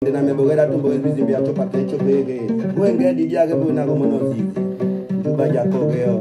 Na mebogera tumbo bizimbi ya chopa kecho bege. Wenge di dia ke bona ko mono zizi. Juba jako geo.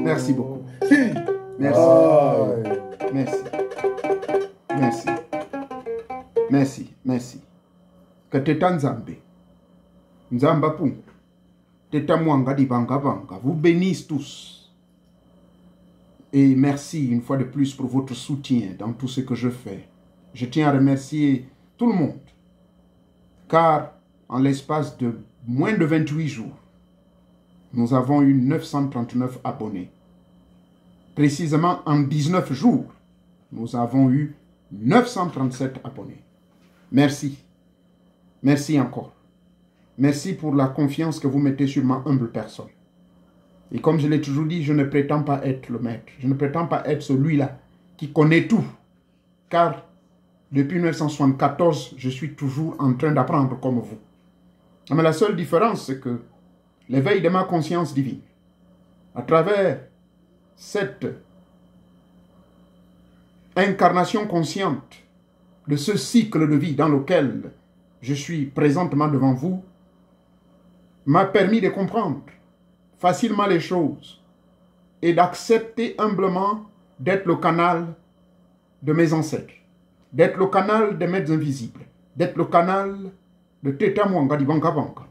Merci beaucoup. Merci. Merci. Merci. Merci. Merci. Que Teta Nzambe, Nzamba Pung, Teta Mwanga di Banga Banga, vous bénisse tous. Et merci une fois de plus pour votre soutien dans tout ce que je fais. Je tiens à remercier tout le monde, car en l'espace de moins de 28 jours, nous avons eu 939 abonnés. Précisément en 19 jours, nous avons eu 937 abonnés. Merci. Merci encore. Merci pour la confiance que vous mettez sur ma humble personne. Et comme je l'ai toujours dit, je ne prétends pas être le maître. Je ne prétends pas être celui-là qui connaît tout. Car depuis 1974, je suis toujours en train d'apprendre comme vous. Mais la seule différence, c'est que l'éveil de ma conscience divine, à travers cette incarnation consciente de ce cycle de vie dans lequel je suis présentement devant vous, m'a permis de comprendre facilement les choses et d'accepter humblement d'être le canal de mes ancêtres, d'être le canal des maîtres invisibles, d'être le canal de Teta Mwanga di Banga Banga,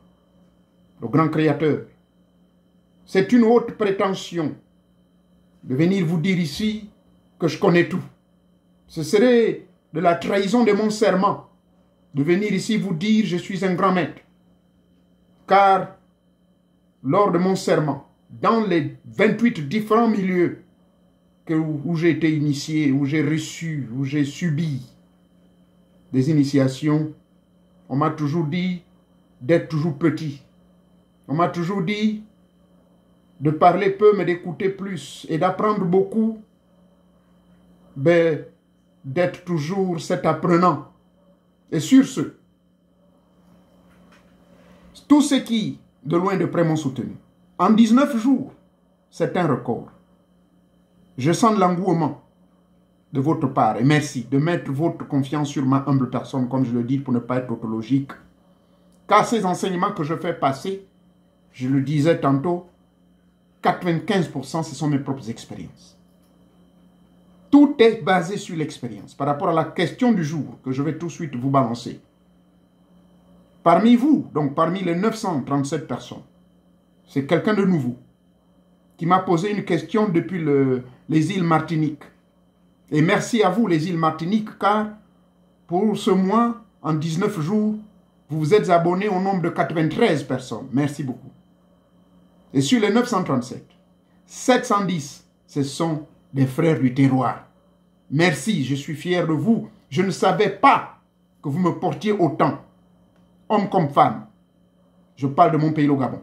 le grand créateur. C'est une haute prétention de venir vous dire ici que je connais tout. Ce serait de la trahison de mon serment de venir ici vous dire je suis un grand maître. Car lors de mon serment, dans les 28 différents milieux où j'ai été initié, où j'ai reçu, où j'ai subi des initiations, on m'a toujours dit d'être toujours petit. On m'a toujours dit de parler peu mais d'écouter plus et d'apprendre beaucoup, ben, d'être toujours cet apprenant. Et sur ce, tous ceux qui, de loin de près, m'ont soutenu, en 19 jours, c'est un record. Je sens de l'engouement de votre part et merci de mettre votre confiance sur ma humble personne, comme je le dis, pour ne pas être tautologique. Car ces enseignements que je fais passer, je le disais tantôt, 95% ce sont mes propres expériences. Tout est basé sur l'expérience. Par rapport à la question du jour que je vais tout de suite vous balancer. Parmi vous, donc parmi les 937 personnes, c'est quelqu'un de nouveau qui m'a posé une question depuis les îles Martinique. Et merci à vous les îles Martinique car pour ce mois, en 19 jours, vous vous êtes abonnés au nombre de 93 personnes. Merci beaucoup. Et sur les 937, 710, ce sont des frères du terroir. Merci, je suis fier de vous. Je ne savais pas que vous me portiez autant, hommes comme femmes. Je parle de mon pays, le Gabon.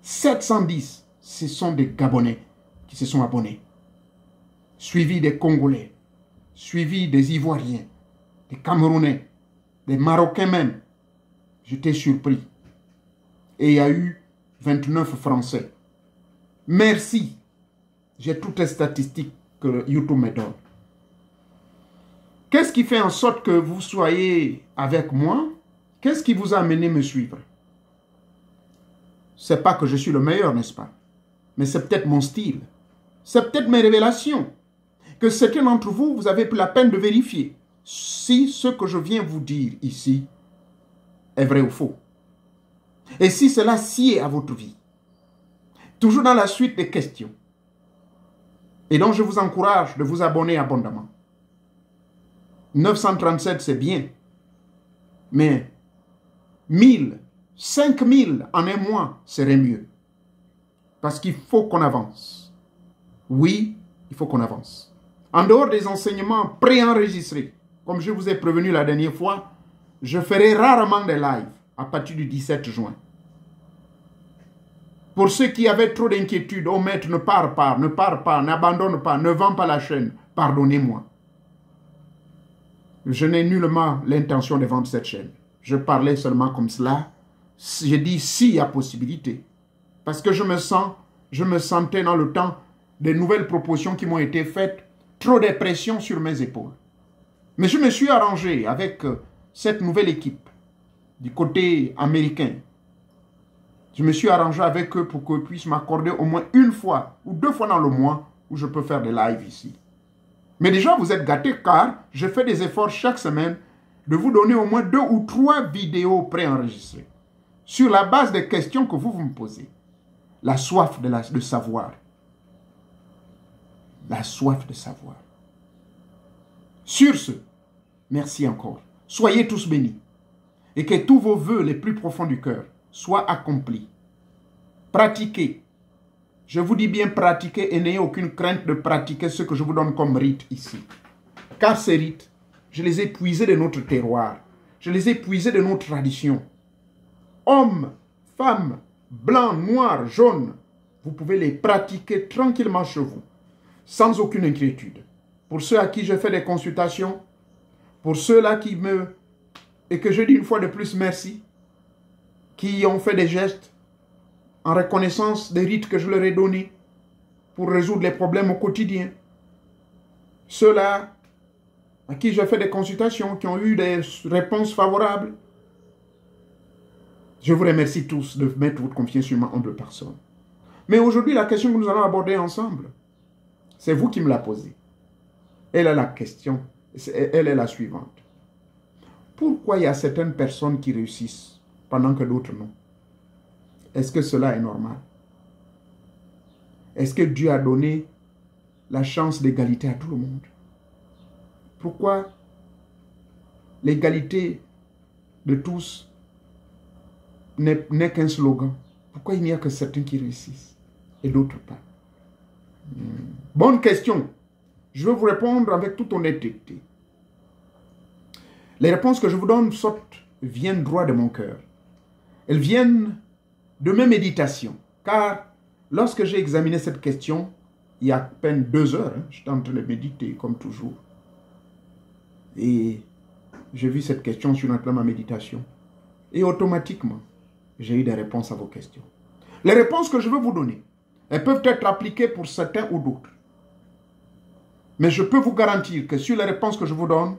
710, ce sont des Gabonais qui se sont abonnés. Suivis des Congolais, suivis des Ivoiriens, des Camerounais, des Marocains même. J'étais surpris. Et il y a eu 29 Français. Merci. J'ai toutes les statistiques que YouTube me donne. Qu'est-ce qui fait en sorte que vous soyez avec moi? Qu'est-ce qui vous a amené me suivre? C'est pas que je suis le meilleur, n'est-ce pas? Mais c'est peut-être mon style. C'est peut-être mes révélations. Que certains d'entre vous, vous avez pris la peine de vérifier si ce que je viens vous dire ici est vrai ou faux. Et si cela sied à votre vie. Toujours dans la suite des questions. Et donc je vous encourage de vous abonner abondamment. 937 c'est bien. Mais 1000, 5000 en un mois serait mieux. Parce qu'il faut qu'on avance. Oui, il faut qu'on avance. En dehors des enseignements préenregistrés, comme je vous ai prévenu la dernière fois, je ferai rarement des lives à partir du 17 juin. Pour ceux qui avaient trop d'inquiétude, oh maître, ne pars pas, n'abandonne pas, ne vends pas la chaîne, pardonnez-moi. Je n'ai nullement l'intention de vendre cette chaîne. Je parlais seulement comme cela. J'ai dit s'il y a possibilité. Parce que je me sentais dans le temps des nouvelles propositions qui m'ont été faites, trop de pression sur mes épaules. Mais je me suis arrangé avec cette nouvelle équipe du côté américain. Je me suis arrangé avec eux pour qu'ils puissent m'accorder au moins une fois ou 2 fois dans le mois où je peux faire des lives ici. Mais déjà, vous êtes gâtés car je fais des efforts chaque semaine de vous donner au moins 2 ou 3 vidéos préenregistrées sur la base des questions que vous me posez. La soif de savoir. La soif de savoir. Sur ce, merci encore. Soyez tous bénis et que tous vos vœux les plus profonds du cœur soient accomplis. Pratiquez. Je vous dis bien pratiquer et n'ayez aucune crainte de pratiquer ce que je vous donne comme rite ici. Car ces rites, je les ai puisés de notre terroir. Je les ai puisés de nos traditions. Hommes, femmes, blancs, noirs, jaunes, vous pouvez les pratiquer tranquillement chez vous, sans aucune inquiétude. Pour ceux à qui je fais des consultations, pour ceux-là qui me... et que je dis une fois de plus merci, qui ont fait des gestes en reconnaissance des rites que je leur ai donnés pour résoudre les problèmes au quotidien. Ceux-là à qui je fais des consultations, qui ont eu des réponses favorables. Je vous remercie tous de mettre votre confiance sur ma humble personne. Mais aujourd'hui, la question que nous allons aborder ensemble, c'est vous qui me la posez. Elle est la question, elle est la suivante. Pourquoi il y a certaines personnes qui réussissent pendant que d'autres non? Est-ce que cela est normal? Est-ce que Dieu a donné la chance d'égalité à tout le monde? Pourquoi l'égalité de tous n'est qu'un slogan? Pourquoi il n'y a que certains qui réussissent et d'autres pas? Bonne question. Je vais vous répondre avec toute honnêteté. Les réponses que je vous donne viennent droit de mon cœur. Elles viennent de mes méditations. Car lorsque j'ai examiné cette question, il y a à peine 2 heures, j'étais en train de méditer comme toujours. Et j'ai vu cette question sur ma méditation. Et automatiquement, j'ai eu des réponses à vos questions. Les réponses que je veux vous donner, elles peuvent être appliquées pour certains ou d'autres. Mais je peux vous garantir que sur les réponses que je vous donne,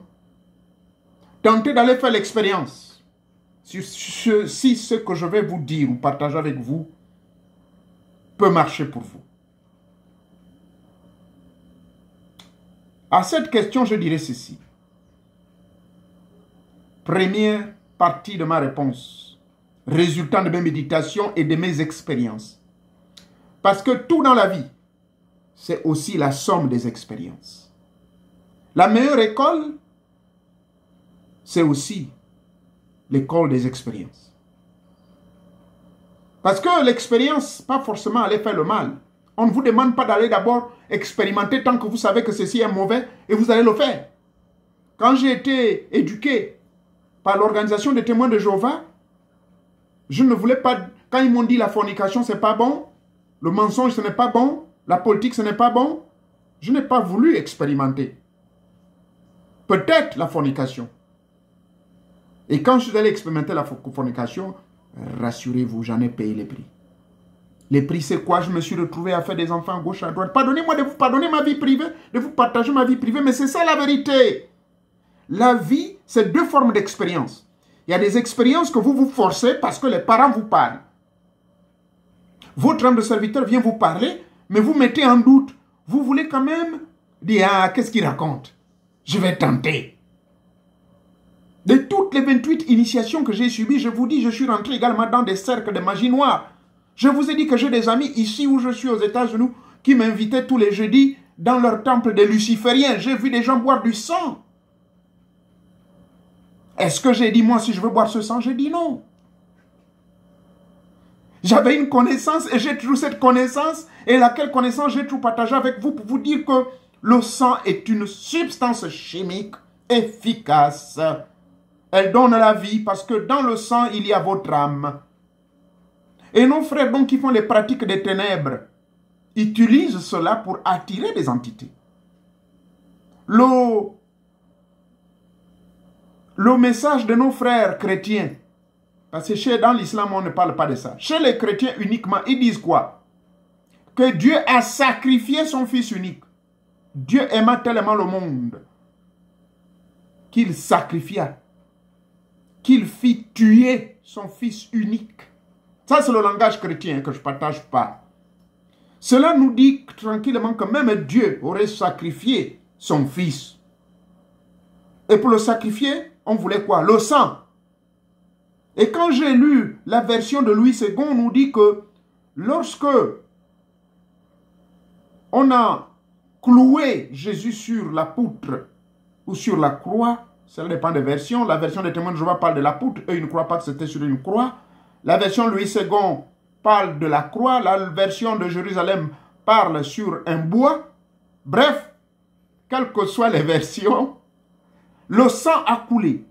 tentez d'aller faire l'expérience. Si ce que je vais vous dire ou partager avec vous peut marcher pour vous. À cette question, je dirais ceci. Première partie de ma réponse, résultant de mes méditations et de mes expériences. Parce que tout dans la vie, c'est aussi la somme des expériences. La meilleure école, c'est aussi l'école des expériences. Parce que l'expérience, pas forcément aller faire le mal. On ne vous demande pas d'aller d'abord expérimenter tant que vous savez que ceci est mauvais et vous allez le faire. Quand j'ai été éduqué par l'organisation des témoins de Jéhovah, je ne voulais pas, quand ils m'ont dit la fornication c'est pas bon, le mensonge ce n'est pas bon, la politique ce n'est pas bon, je n'ai pas voulu expérimenter. Peut-être la fornication. Et quand je suis allé expérimenter la fornication, rassurez-vous, j'en ai payé les prix. Les prix, c'est quoi? Je me suis retrouvé à faire des enfants à gauche, à droite. Pardonnez-moi de vous pardonner ma vie privée, de vous partager ma vie privée, mais c'est ça la vérité. La vie, c'est 2 formes d'expérience. Il y a des expériences que vous vous forcez parce que les parents vous parlent. Votre âme de serviteur vient vous parler, mais vous mettez en doute. Vous voulez quand même dire, ah, qu'est-ce qu'il raconte? Je vais tenter. De toutes les 28 initiations que j'ai subies, je vous dis, je suis rentré également dans des cercles de magie noire. Je vous ai dit que j'ai des amis ici où je suis aux États-Unis qui m'invitaient tous les jeudis dans leur temple des lucifériens. J'ai vu des gens boire du sang. Est-ce que j'ai dit, moi, si je veux boire ce sang? J'ai dit non. J'avais une connaissance et j'ai toujours cette connaissance. Et laquelle connaissance j'ai toujours partagé avec vous pour vous dire que le sang est une substance chimique efficace. Elle donne la vie parce que dans le sang, il y a votre âme. Et nos frères donc qui font les pratiques des ténèbres utilisent cela pour attirer des entités. Le message de nos frères chrétiens, parce que dans l'islam on ne parle pas de ça. Chez les chrétiens uniquement, ils disent quoi? Que Dieu a sacrifié son fils unique. Dieu aima tellement le monde qu'il sacrifia, qu'il fit tuer son fils unique. Ça, c'est le langage chrétien que je ne partage pas. Cela nous dit tranquillement que même Dieu aurait sacrifié son fils. Et pour le sacrifier, on voulait quoi? Le sang. Et quand j'ai lu la version de Louis II, on nous dit que lorsque on a cloué Jésus sur la poutre ou sur la croix, cela dépend des versions. La version des témoins de Jéhovah parle de la poutre, eux ils ne croient pas que c'était sur une croix. La version Louis II parle de la croix, la version de Jérusalem parle sur un bois. Bref, quelles que soient les versions, le sang a coulé.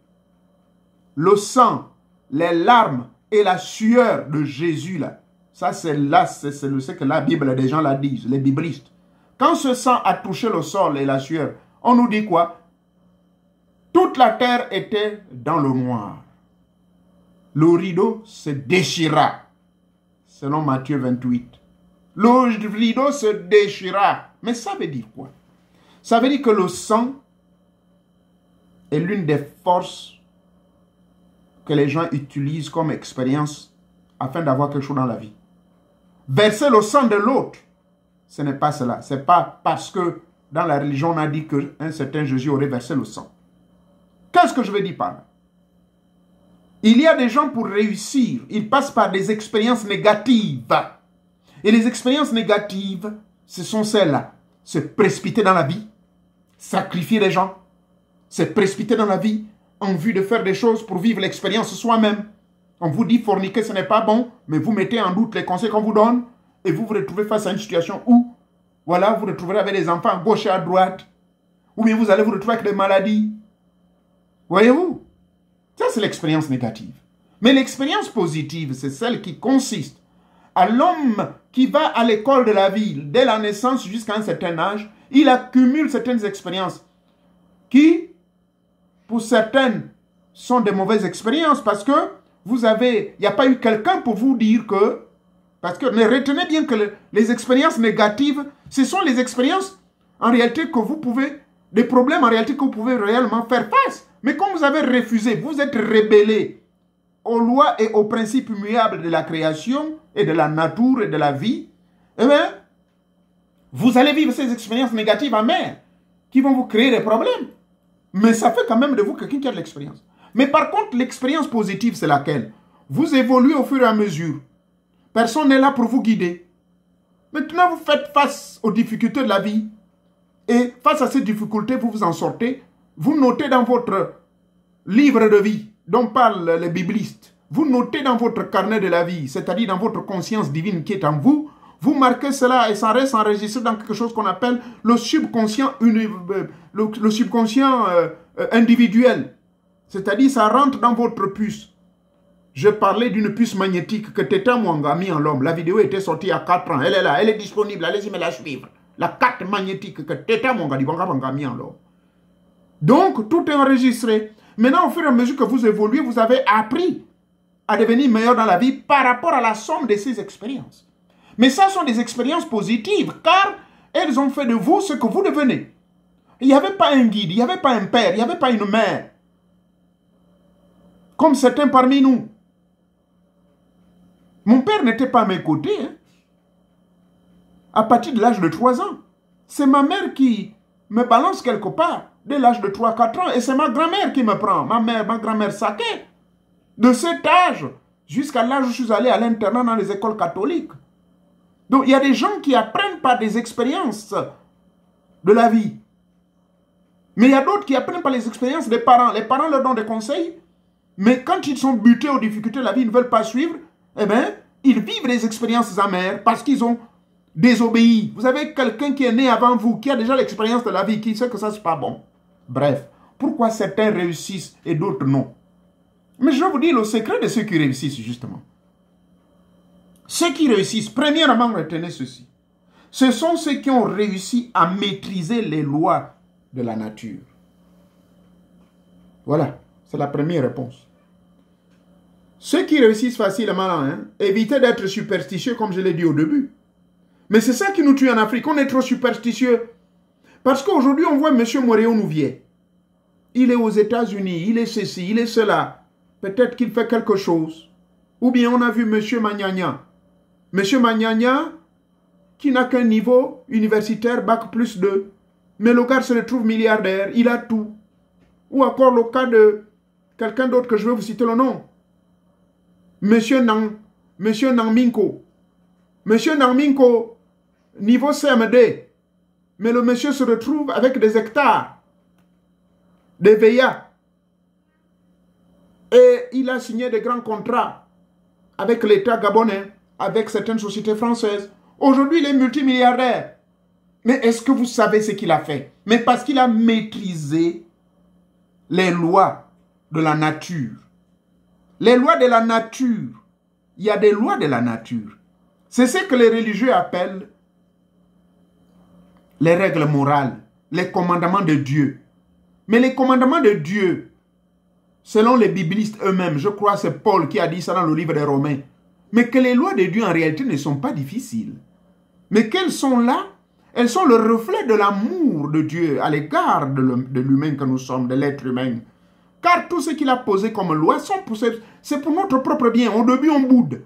Le sang, les larmes et la sueur de Jésus, là, ça c'est ce que la Bible, des gens la disent, les biblistes. Quand ce sang a touché le sol et la sueur, on nous dit quoi? Toute la terre était dans le noir. Le rideau se déchira, selon Matthieu 28. Le rideau se déchira. Mais ça veut dire quoi? Ça veut dire que le sang est l'une des forces que les gens utilisent comme expérience afin d'avoir quelque chose dans la vie. Verser le sang de l'autre, ce n'est pas cela. Ce n'est pas parce que dans la religion on a dit qu'un certain Jésus aurait versé le sang. Qu'est-ce que je veux dire par là? Il y a des gens pour réussir, ils passent par des expériences négatives. Et les expériences négatives, ce sont celles-là. se précipiter dans la vie, sacrifier les gens, se précipiter dans la vie en vue de faire des choses pour vivre l'expérience soi-même. On vous dit forniquer, ce n'est pas bon, mais vous mettez en doute les conseils qu'on vous donne et vous vous retrouvez face à une situation où, voilà, vous vous retrouverez avec des enfants à gauche et à droite, ou bien vous allez vous retrouver avec des maladies. Voyez-vous? Ça, c'est l'expérience négative. Mais l'expérience positive, c'est celle qui consiste à l'homme qui va à l'école de la vie, dès la naissance jusqu'à un certain âge, il accumule certaines expériences qui, pour certaines, sont des mauvaises expériences parce que il n'y a pas eu quelqu'un pour vous dire que, parce que, mais retenez bien que les expériences négatives, ce sont les expériences en réalité que vous pouvez, des problèmes en réalité que vous pouvez réellement faire face. Mais comme vous avez refusé, vous êtes rebellé aux lois et aux principes immuables de la création et de la nature et de la vie, eh bien, vous allez vivre ces expériences négatives amères qui vont vous créer des problèmes. Mais ça fait quand même de vous quelqu'un qui a de l'expérience. Mais par contre, l'expérience positive, c'est laquelle? Vous évoluez au fur et à mesure. Personne n'est là pour vous guider. Maintenant, vous faites face aux difficultés de la vie. Et face à ces difficultés, vous vous en sortez. Vous notez dans votre livre de vie, dont parlent les biblistes, vous notez dans votre carnet de la vie, c'est-à-dire dans votre conscience divine qui est en vous, vous marquez cela et ça reste enregistré dans quelque chose qu'on appelle le subconscient, le subconscient individuel. C'est-à-dire ça rentre dans votre puce. Je parlais d'une puce magnétique que Teta Mwanga a mis en l'homme. La vidéo était sortie il y a 4 ans. Elle est là, elle est disponible. Allez-y me la suivre. La carte magnétique que Teta Mwanga a mis en l'homme. Donc, tout est enregistré. Maintenant, au fur et à mesure que vous évoluez, vous avez appris à devenir meilleur dans la vie par rapport à la somme de ces expériences. Mais ça sont des expériences positives, car elles ont fait de vous ce que vous devenez. Il n'y avait pas un guide, il n'y avait pas un père, il n'y avait pas une mère. Comme certains parmi nous. Mon père n'était pas à mes côtés. Hein. À partir de l'âge de 3 ans. C'est ma mère qui me balance quelque part. Dès l'âge de 3-4 ans. Et c'est ma grand-mère qui me prend. Ma grand-mère Saké. De cet âge jusqu'à l'âge où je suis allé à l'internat dans les écoles catholiques. Donc il y a des gens qui apprennent par des expériences de la vie. Mais il y a d'autres qui apprennent par les expériences des parents. Les parents leur donnent des conseils. Mais quand ils sont butés aux difficultés de la vie, ils ne veulent pas suivre. Eh bien, ils vivent des expériences amères parce qu'ils ont désobéi. Vous avez quelqu'un qui est né avant vous, qui a déjà l'expérience de la vie, qui sait que ça, c'est pas bon. Bref, pourquoi certains réussissent et d'autres non? Mais je vais vous dire le secret de ceux qui réussissent, justement. Ceux qui réussissent, premièrement, retenez ceci. Ce sont ceux qui ont réussi à maîtriser les lois de la nature. Voilà, c'est la première réponse. Ceux qui réussissent facilement, hein, évitez d'être superstitieux comme je l'ai dit au début. Mais c'est ça qui nous tue en Afrique, on est trop superstitieux. Parce qu'aujourd'hui, on voit M. Moréo Nouvier. Il est aux États-Unis, il est ceci, il est cela. Peut-être qu'il fait quelque chose. Ou bien on a vu M. Magnagna. M. Magnagna, qui n'a qu'un niveau universitaire, bac plus 2. Mais le gars se retrouve milliardaire, il a tout. Ou encore le cas de quelqu'un d'autre que je vais vous citer le nom. Monsieur Nangminko. Monsieur Nangminko, niveau CMD. Mais le monsieur se retrouve avec des hectares, des VIA. Et il a signé des grands contrats avec l'État gabonais, avec certaines sociétés françaises. Aujourd'hui, il est multimilliardaire. Mais est-ce que vous savez ce qu'il a fait? Mais parce qu'il a maîtrisé les lois de la nature. Les lois de la nature. Il y a des lois de la nature. C'est ce que les religieux appellent les règles morales, les commandements de Dieu. Mais les commandements de Dieu, selon les biblistes eux-mêmes, je crois que c'est Paul qui a dit ça dans le livre des Romains, mais que les lois de Dieu en réalité ne sont pas difficiles. Mais qu'elles sont là? Elles sont le reflet de l'amour de Dieu à l'égard de l'humain que nous sommes, de l'être humain. Car tout ce qu'il a posé comme loi, c'est pour notre propre bien. Au début, on boude.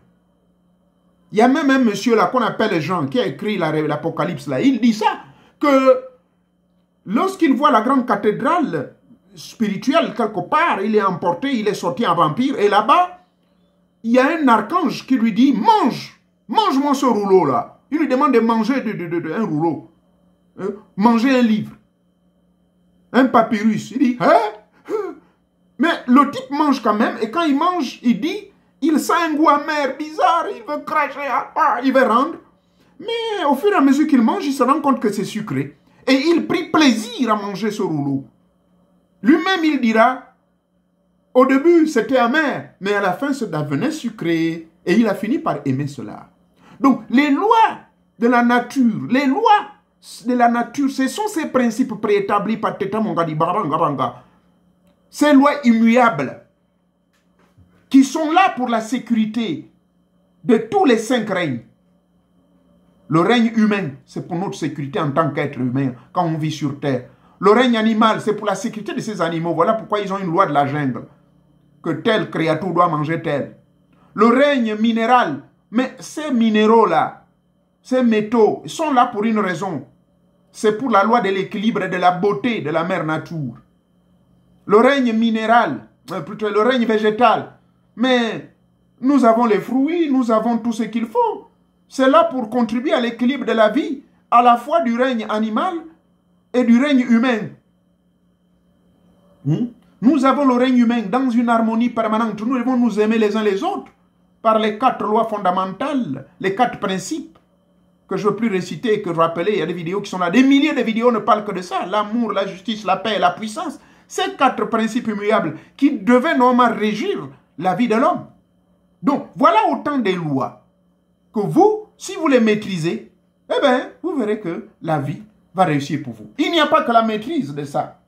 Il y a même un monsieur là qu'on appelle Jean, qui a écrit l'Apocalypse là. Il dit ça, que lorsqu'il voit la grande cathédrale spirituelle quelque part, il est emporté, il est sorti en vampire. Et là-bas, il y a un archange qui lui dit, mange-moi ce rouleau là. Il lui demande de manger un rouleau. manger un livre, un papyrus. Il dit, hein? Mais le type mange quand même, et quand il mange, il dit, il sent un goût amer, bizarre, il veut cracher, il veut rendre. Mais au fur et à mesure qu'il mange, il se rend compte que c'est sucré. Et il prit plaisir à manger ce rouleau. Lui-même, il dira, au début, c'était amer, mais à la fin, ça devenait sucré. Et il a fini par aimer cela. Donc, les lois de la nature, ce sont ces principes préétablis par Teta Mongadi Baranga. Ces lois immuables qui sont là pour la sécurité de tous les 5 règnes. Le règne humain, c'est pour notre sécurité en tant qu'être humain, quand on vit sur terre. Le règne animal, c'est pour la sécurité de ces animaux. Voilà pourquoi ils ont une loi de la jungle. Que telle créature doit manger telle. Le règne minéral, mais ces minéraux-là, ces métaux, ils sont là pour une raison. C'est pour la loi de l'équilibre et de la beauté de la mère nature. Le règne minéral, plutôt le règne végétal, mais nous avons les fruits, nous avons tout ce qu'il faut. C'est là pour contribuer à l'équilibre de la vie, à la fois du règne animal et du règne humain. Nous avons le règne humain dans une harmonie permanente. Nous devons nous aimer les uns les autres par les 4 lois fondamentales, les 4 principes que je ne veux plus réciter et que je vais rappeler. Il y a des vidéos qui sont là. Des milliers de vidéos ne parlent que de ça. L'amour, la justice, la paix et la puissance. Ces 4 principes immuables qui devaient normalement régir la vie de l'homme. Donc, voilà autant de lois que vous, si vous les maîtrisez, eh bien, vous verrez que la vie va réussir pour vous. Il n'y a pas que la maîtrise de ça.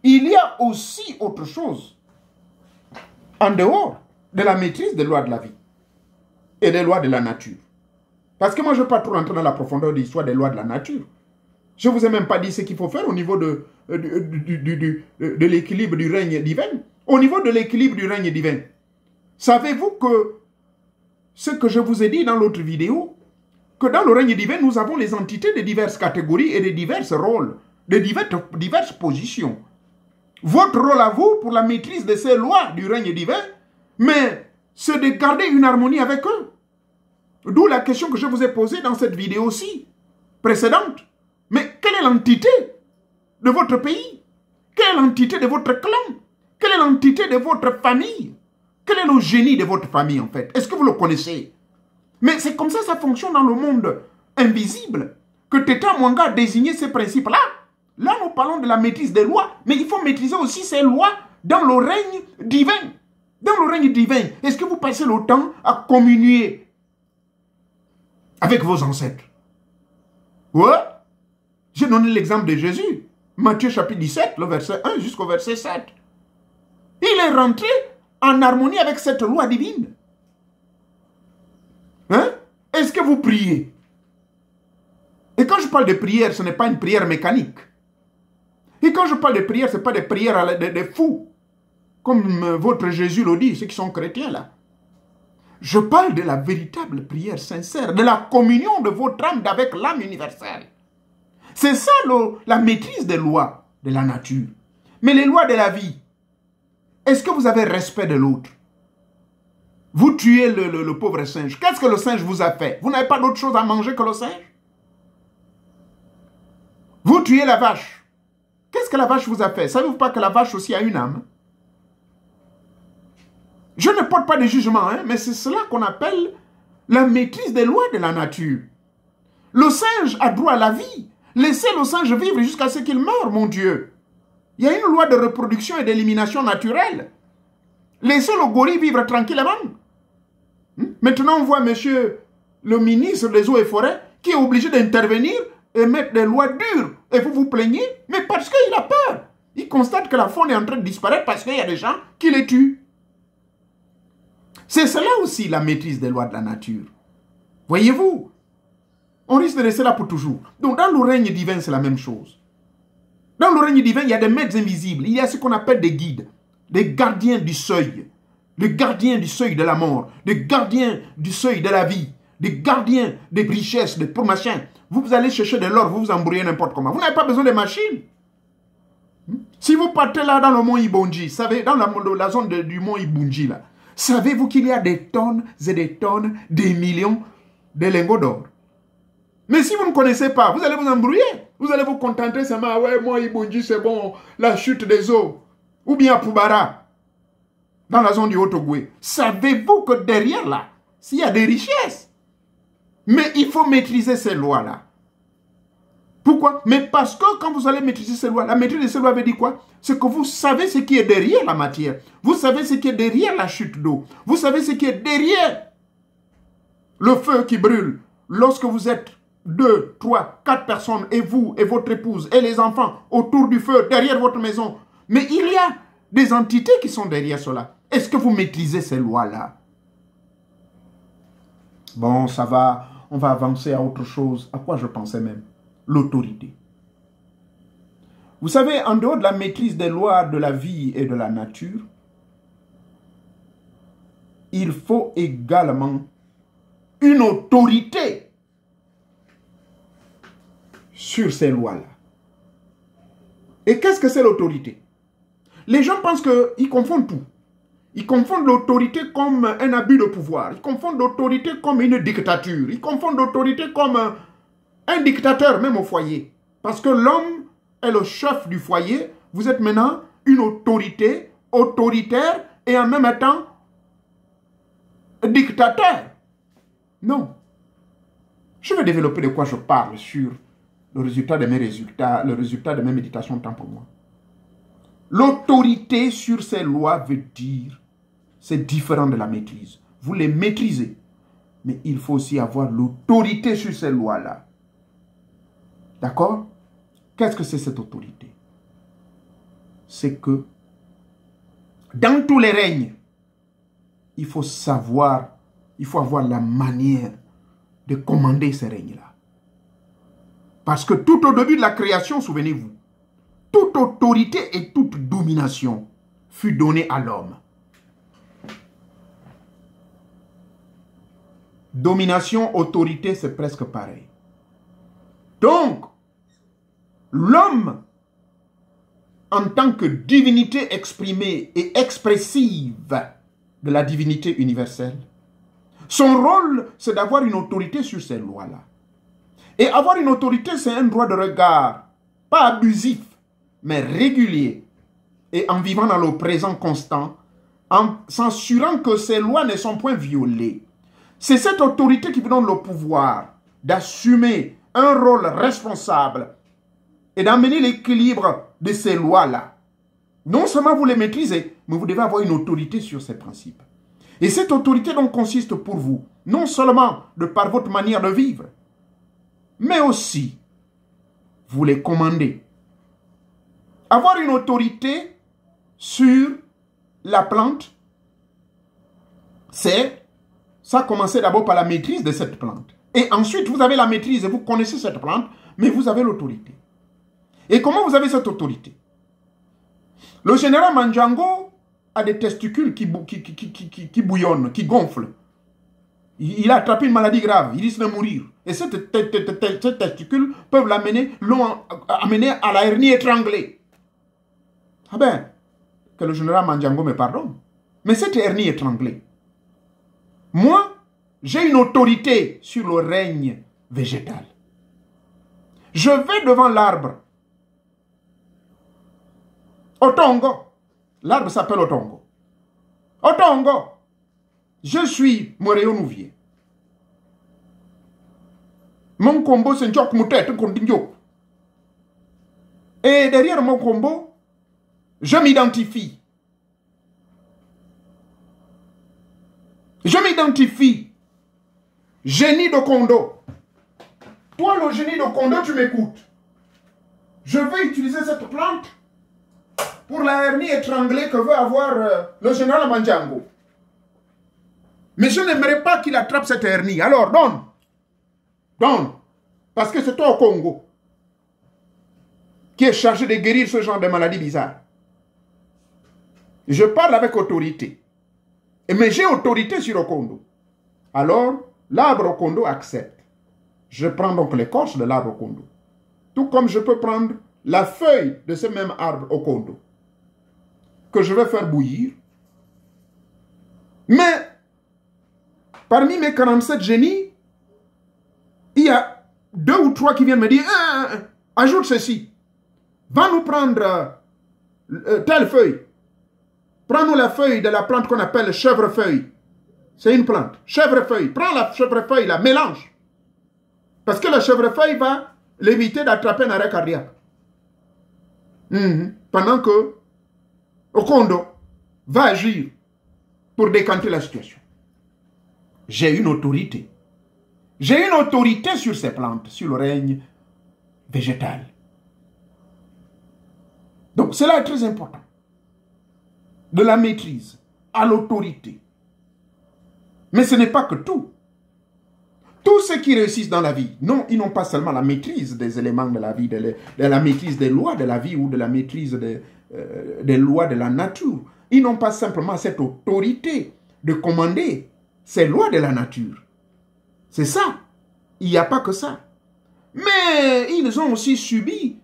Il y a aussi autre chose en dehors de la maîtrise des lois de la vie et des lois de la nature. Parce que moi, je ne veux pas trop rentrer dans la profondeur de l'histoire des lois de la nature. Je ne vous ai même pas dit ce qu'il faut faire au niveau de l'équilibre du règne divin. Au niveau de l'équilibre du règne divin, savez-vous que ce que je vous ai dit dans l'autre vidéo, que dans le règne divin, nous avons les entités de diverses catégories et de divers rôles, de diverses positions. Votre rôle à vous, pour la maîtrise de ces lois du règne divin, mais c'est de garder une harmonie avec eux. D'où la question que je vous ai posée dans cette vidéo-ci, précédente. Mais quelle est l'entité de votre pays? Quelle est l'entité de votre clan? Quelle est l'entité de votre famille? Quel est le génie de votre famille, en fait? Est-ce que vous le connaissez? Mais c'est comme ça fonctionne dans le monde invisible, que Teta Mwanga a désigné ces principes-là. Là, nous parlons de la maîtrise des lois, mais il faut maîtriser aussi ces lois dans le règne divin. Dans le règne divin, est-ce que vous passez le temps à communier avec vos ancêtres? Ouais. J'ai donné l'exemple de Jésus. Matthieu chapitre 17, le verset 1 jusqu'au verset 7. Il est rentré en harmonie avec cette loi divine. Hein? Est-ce que vous priez? Et quand je parle de prière, ce n'est pas une prière mécanique. Et quand je parle de prière, ce n'est pas des prières de fous. Comme votre Jésus le dit, ceux qui sont chrétiens là. Je parle de la véritable prière sincère, de la communion de votre âme avec l'âme universelle. C'est ça la maîtrise des lois de la nature. Mais les lois de la vie, est-ce que vous avez respect de l'autre? Vous tuez le pauvre singe. Qu'est-ce que le singe vous a fait? Vous n'avez pas d'autre chose à manger que le singe? Vous tuez la vache. Qu'est-ce que la vache vous a fait? Savez-vous pas que la vache aussi a une âme? Je ne porte pas de jugement, hein, mais c'est cela qu'on appelle la maîtrise des lois de la nature. Le singe a droit à la vie. Laissez le singe vivre jusqu'à ce qu'il meure, mon Dieu. Il y a une loi de reproduction et d'élimination naturelle. Laissez le gorille vivre tranquillement. Maintenant, on voit monsieur le ministre des Eaux et Forêts qui est obligé d'intervenir et mettre des lois dures. Et vous vous plaignez, mais parce qu'il a peur. Il constate que la faune est en train de disparaître parce qu'il y a des gens qui les tuent. C'est cela aussi la maîtrise des lois de la nature. Voyez-vous, on risque de rester là pour toujours. Donc dans le règne divin, c'est la même chose. Dans le règne divin, il y a des maîtres invisibles. Il y a ce qu'on appelle des guides, des gardiens du seuil. Les gardiens du seuil de la mort, des gardiens du seuil de la vie, des gardiens des richesses, des machins. Vous allez chercher de l'or, vous vous embrouillez n'importe comment. Vous n'avez pas besoin de machines. Si vous partez là dans le mont Ibonji, savez, dans la zone du mont Ibonji, là, savez-vous qu'il y a des tonnes et des tonnes, des millions de lingots d'or? Mais si vous ne connaissez pas, vous allez vous embrouiller. Vous allez vous contenter seulement, ouais, moi, Ibunji, c'est bon, la chute des eaux. Ou bien Poubara, dans la zone du Haut-Ogoué. Savez-vous que derrière là, s'il y a des richesses, mais il faut maîtriser ces lois-là. Pourquoi? Mais parce que quand vous allez maîtriser ces lois, la maîtrise de ces lois veut dire quoi? C'est que vous savez ce qui est derrière la matière. Vous savez ce qui est derrière la chute d'eau. Vous savez ce qui est derrière le feu qui brûle. Lorsque vous êtes 2, 3, 4 personnes, et vous, et votre épouse, et les enfants, autour du feu, derrière votre maison. Mais il y a des entités qui sont derrière cela. Est-ce que vous maîtrisez ces lois-là? Bon, ça va, on va avancer à autre chose. À quoi je pensais même? L'autorité. Vous savez, en dehors de la maîtrise des lois de la vie et de la nature, il faut également une autorité sur ces lois-là. Et qu'est-ce que c'est l'autorité? Les gens pensent qu'ils confondent tout. Ils confondent l'autorité comme un abus de pouvoir. Ils confondent l'autorité comme une dictature. Ils confondent l'autorité comme un dictateur, même au foyer. Parce que l'homme est le chef du foyer. Vous êtes maintenant une autorité autoritaire et en même temps dictateur. Non. Je vais développer de quoi je parle sur le résultat de mes méditations, tant pour moi. L'autorité sur ces lois veut dire, c'est différent de la maîtrise. Vous les maîtrisez, mais il faut aussi avoir l'autorité sur ces lois-là. D'accord? Qu'est-ce que c'est cette autorité? C'est que dans tous les règnes, il faut savoir, il faut avoir la manière de commander ces règnes-là. Parce que tout au début de la création, souvenez-vous, toute autorité et toute domination fut donnée à l'homme. Domination, autorité, c'est presque pareil. Donc, l'homme, en tant que divinité exprimée et expressive de la divinité universelle, son rôle, c'est d'avoir une autorité sur ces lois-là. Et avoir une autorité, c'est un droit de regard, pas abusif, mais régulier, et en vivant dans le présent constant, en s'assurant que ces lois ne sont point violées. C'est cette autorité qui vous donne le pouvoir d'assumer un rôle responsable et d'amener l'équilibre de ces lois-là. Non seulement vous les maîtrisez, mais vous devez avoir une autorité sur ces principes. Et cette autorité donc consiste pour vous, non seulement de par votre manière de vivre, mais aussi, vous les commandez. Avoir une autorité sur la plante, ça a commencé d'abord par la maîtrise de cette plante. Et ensuite, vous avez la maîtrise et vous connaissez cette plante, mais vous avez l'autorité. Et comment vous avez cette autorité? Le général Mandjango a des testicules qui bouillonnent, qui gonflent. Il a attrapé une maladie grave, il risque de mourir. Et ces testicules peuvent l'amener à la hernie étranglée. Ah ben, que le général Mandjango me pardonne. Mais cette hernie étranglée, moi, j'ai une autorité sur le règne végétal. Je vais devant l'arbre. Otongo. L'arbre s'appelle Otongo. Otongo. Je suis Moréo Nouvier. Mon combo, c'est Njok Moutet, et derrière mon combo, je m'identifie. Je m'identifie. Génie de Kondo. Toi, le génie de Kondo, tu m'écoutes. Je vais utiliser cette plante pour la hernie étranglée que veut avoir le général Mandjango. Mais je n'aimerais pas qu'il attrape cette hernie. Alors, donne. Donne. Parce que c'est toi au Congo qui est chargé de guérir ce genre de maladies bizarres. Je parle avec autorité. Mais j'ai autorité sur Okondo. Alors, l'arbre Okondo accepte. Je prends donc l'écorce de l'arbre Okondo. Tout comme je peux prendre la feuille de ce même arbre Okondo que je vais faire bouillir. Mais, parmi mes 47 génies, il y a 2 ou 3 qui viennent me dire ajoute ceci. Va nous prendre telle feuille. Prends-nous la feuille de la plante qu'on appelle chèvrefeuille. C'est une plante. Chèvrefeuille. Prends la chèvrefeuille, la mélange. Parce que la chèvrefeuille va l'éviter d'attraper un arrêt cardiaque. Pendant que Okondo va agir pour décanter la situation. J'ai une autorité. J'ai une autorité sur ces plantes, sur le règne végétal. Donc cela est très important. De la maîtrise à l'autorité. Mais ce n'est pas que tout. Tous ceux qui réussissent dans la vie, non, ils n'ont pas seulement la maîtrise des éléments de la vie, de la maîtrise des lois de la vie ou de la maîtrise des lois de la nature. Ils n'ont pas simplement cette autorité de commander ces lois de la nature. C'est ça. Il n'y a pas que ça. Mais ils ont aussi subi,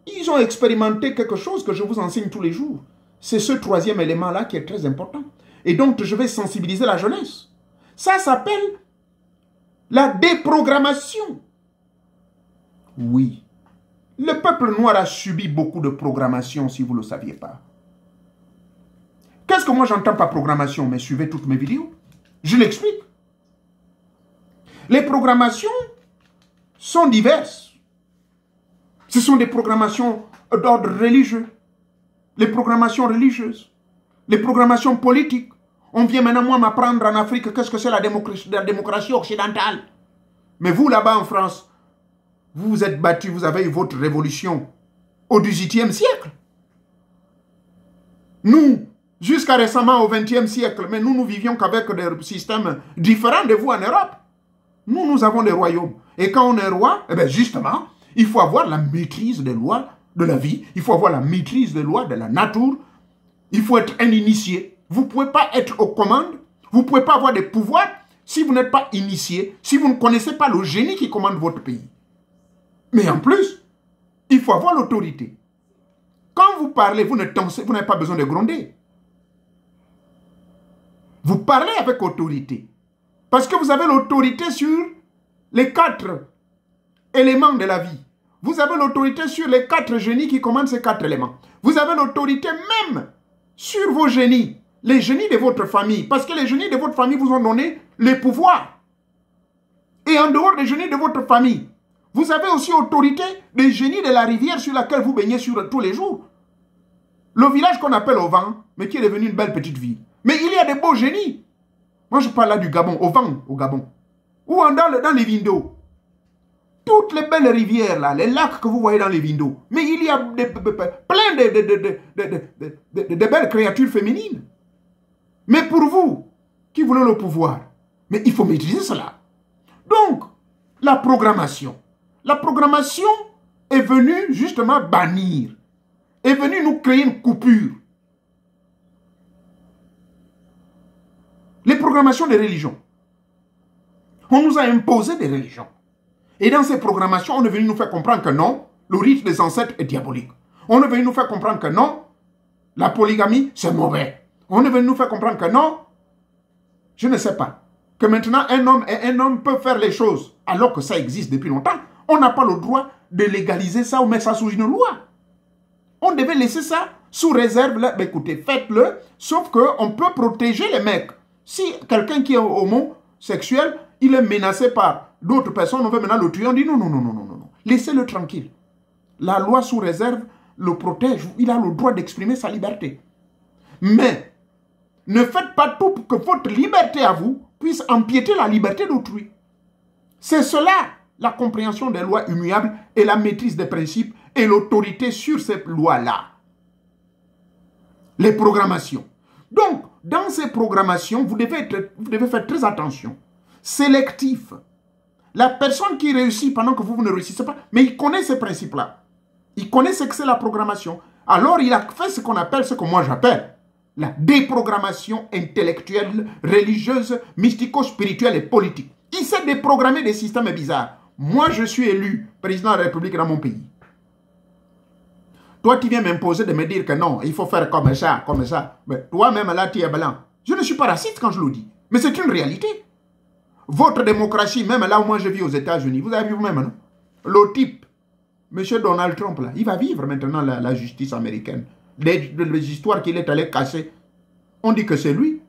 ils ont expérimenté quelque chose que je vous enseigne tous les jours. C'est ce troisième élément-là qui est très important. Et donc, je vais sensibiliser la jeunesse. Ça s'appelle la déprogrammation. Oui. Le peuple noir a subi beaucoup de programmation, si vous ne le saviez pas. Qu'est-ce que moi j'entends par programmation? Mais suivez toutes mes vidéos. Je l'explique. Les programmations sont diverses. Ce sont des programmations d'ordre religieux. Les programmations religieuses. Les programmations politiques. On vient maintenant, moi, m'apprendre en Afrique qu'est-ce que c'est la démocratie occidentale. Mais vous, là-bas en France, vous vous êtes battus, vous avez eu votre révolution au XVIIIe siècle. Nous, jusqu'à récemment au XXe siècle, mais nous vivions qu'avec des systèmes différents de vous en Europe. Nous avons des royaumes. Et quand on est roi, eh bien justement, il faut avoir la maîtrise des lois de la vie, il faut avoir la maîtrise des lois de la nature, il faut être un initié. Vous ne pouvez pas être aux commandes, vous ne pouvez pas avoir des pouvoirs si vous n'êtes pas initié, si vous ne connaissez pas le génie qui commande votre pays. Mais en plus, il faut avoir l'autorité. Quand vous parlez, vous n'avez pas besoin de gronder. Vous parlez avec autorité. Parce que vous avez l'autorité sur les 4 éléments de la vie. Vous avez l'autorité sur les 4 génies qui commandent ces 4 éléments. Vous avez l'autorité même sur vos génies. Les génies de votre famille. Parce que les génies de votre famille vous ont donné les pouvoirs. Et en dehors des génies de votre famille, vous avez aussi autorité des génies de la rivière sur laquelle vous baignez tous les jours. Le village qu'on appelle Ovan, mais qui est devenu une belle petite ville. Mais il y a des beaux génies. Moi, je parle là du Gabon, Ovan, au Gabon. Ou dans les Vindos. Toutes les belles rivières, là, les lacs que vous voyez dans les Vindos. Mais il y a plein de belles créatures féminines. Mais pour vous, qui voulez le pouvoir, mais il faut maîtriser cela. Donc, la programmation. La programmation est venue justement bannir. Est venue nous créer une coupure. Les programmations des religions. On nous a imposé des religions. Et dans ces programmations, on est venu nous faire comprendre que non, le rite des ancêtres est diabolique. On est venu nous faire comprendre que non, la polygamie, c'est mauvais. On est venu nous faire comprendre que non, je ne sais pas, que maintenant un homme peut faire les choses alors que ça existe depuis longtemps. On n'a pas le droit de légaliser ça ou mettre ça sous une loi. On devait laisser ça sous réserve. Là, ben écoutez, faites-le, sauf qu'on peut protéger les mecs. Si quelqu'un qui est homosexuel, il est menacé par d'autres personnes, on veut maintenant le tuer, on dit non, non, non, non, non, non. Laissez-le tranquille. La loi sous réserve le protège, il a le droit d'exprimer sa liberté. Mais, ne faites pas tout pour que votre liberté à vous puisse empiéter la liberté d'autrui. C'est cela, la compréhension des lois immuables et la maîtrise des principes et l'autorité sur ces lois-là. Les programmations. Donc, dans ces programmations, vous devez faire très attention. Sélectif. La personne qui réussit pendant que vous ne réussissez pas, mais il connaît ces principes-là. Il connaît ce que c'est la programmation. Alors, il a fait ce qu'on appelle, ce que moi j'appelle, la déprogrammation intellectuelle, religieuse, mystico-spirituelle et politique. Il s'est déprogrammé des systèmes bizarres. Moi, je suis élu président de la République dans mon pays. Toi, tu viens m'imposer de me dire que non, il faut faire comme ça, comme ça. Mais toi-même, là, tu es blanc. Je ne suis pas raciste quand je le dis. Mais c'est une réalité. Votre démocratie, même là où moi je vis aux États-Unis, vous avez vu vous-même, non? Le type M. Donald Trump, là, il va vivre maintenant la justice américaine. Les histoires qu'il est allé casser, on dit que c'est lui.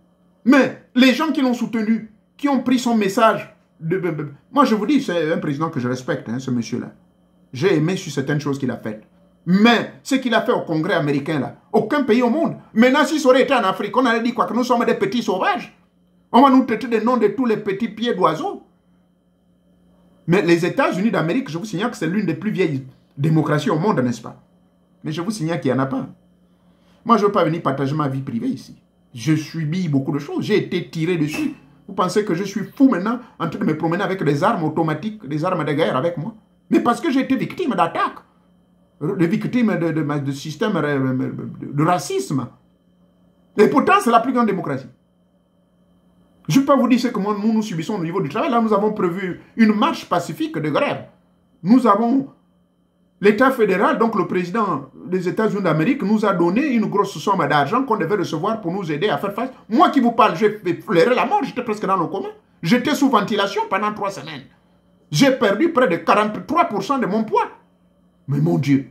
Mais les gens qui l'ont soutenu, qui ont pris son message, moi je vous dis, c'est un président que je respecte, hein, ce monsieur-là. J'ai aimé sur certaines choses qu'il a faites. Mais ce qu'il a fait au Congrès américain, là, aucun pays au monde. Maintenant, si ça aurait été en Afrique, on allait dire quoi? Que nous sommes des petits sauvages. On va nous traiter des noms de tous les petits pieds d'oiseaux. Mais les États-Unis d'Amérique, je vous signale que c'est l'une des plus vieilles démocraties au monde, n'est-ce pas? Mais je vous signale qu'il n'y en a pas. Moi, je ne veux pas venir partager ma vie privée ici. Je subis beaucoup de choses. J'ai été tiré dessus. Vous pensez que je suis fou maintenant en train de me promener avec des armes automatiques, des armes de guerre avec moi? Mais parce que j'ai été victime d'attaques, de victime de système de racisme. Et pourtant, c'est la plus grande démocratie. Je ne peux pas vous dire ce que nous subissons au niveau du travail. Là, nous avons prévu une marche pacifique de grève. Nous avons l'État fédéral, donc le président des États-Unis d'Amérique, nous a donné une grosse somme d'argent qu'on devait recevoir pour nous aider à faire face. Moi qui vous parle, j'ai flairé la mort, j'étais presque dans le coma. J'étais sous ventilation pendant 3 semaines. J'ai perdu près de 43% de mon poids. Mais mon Dieu.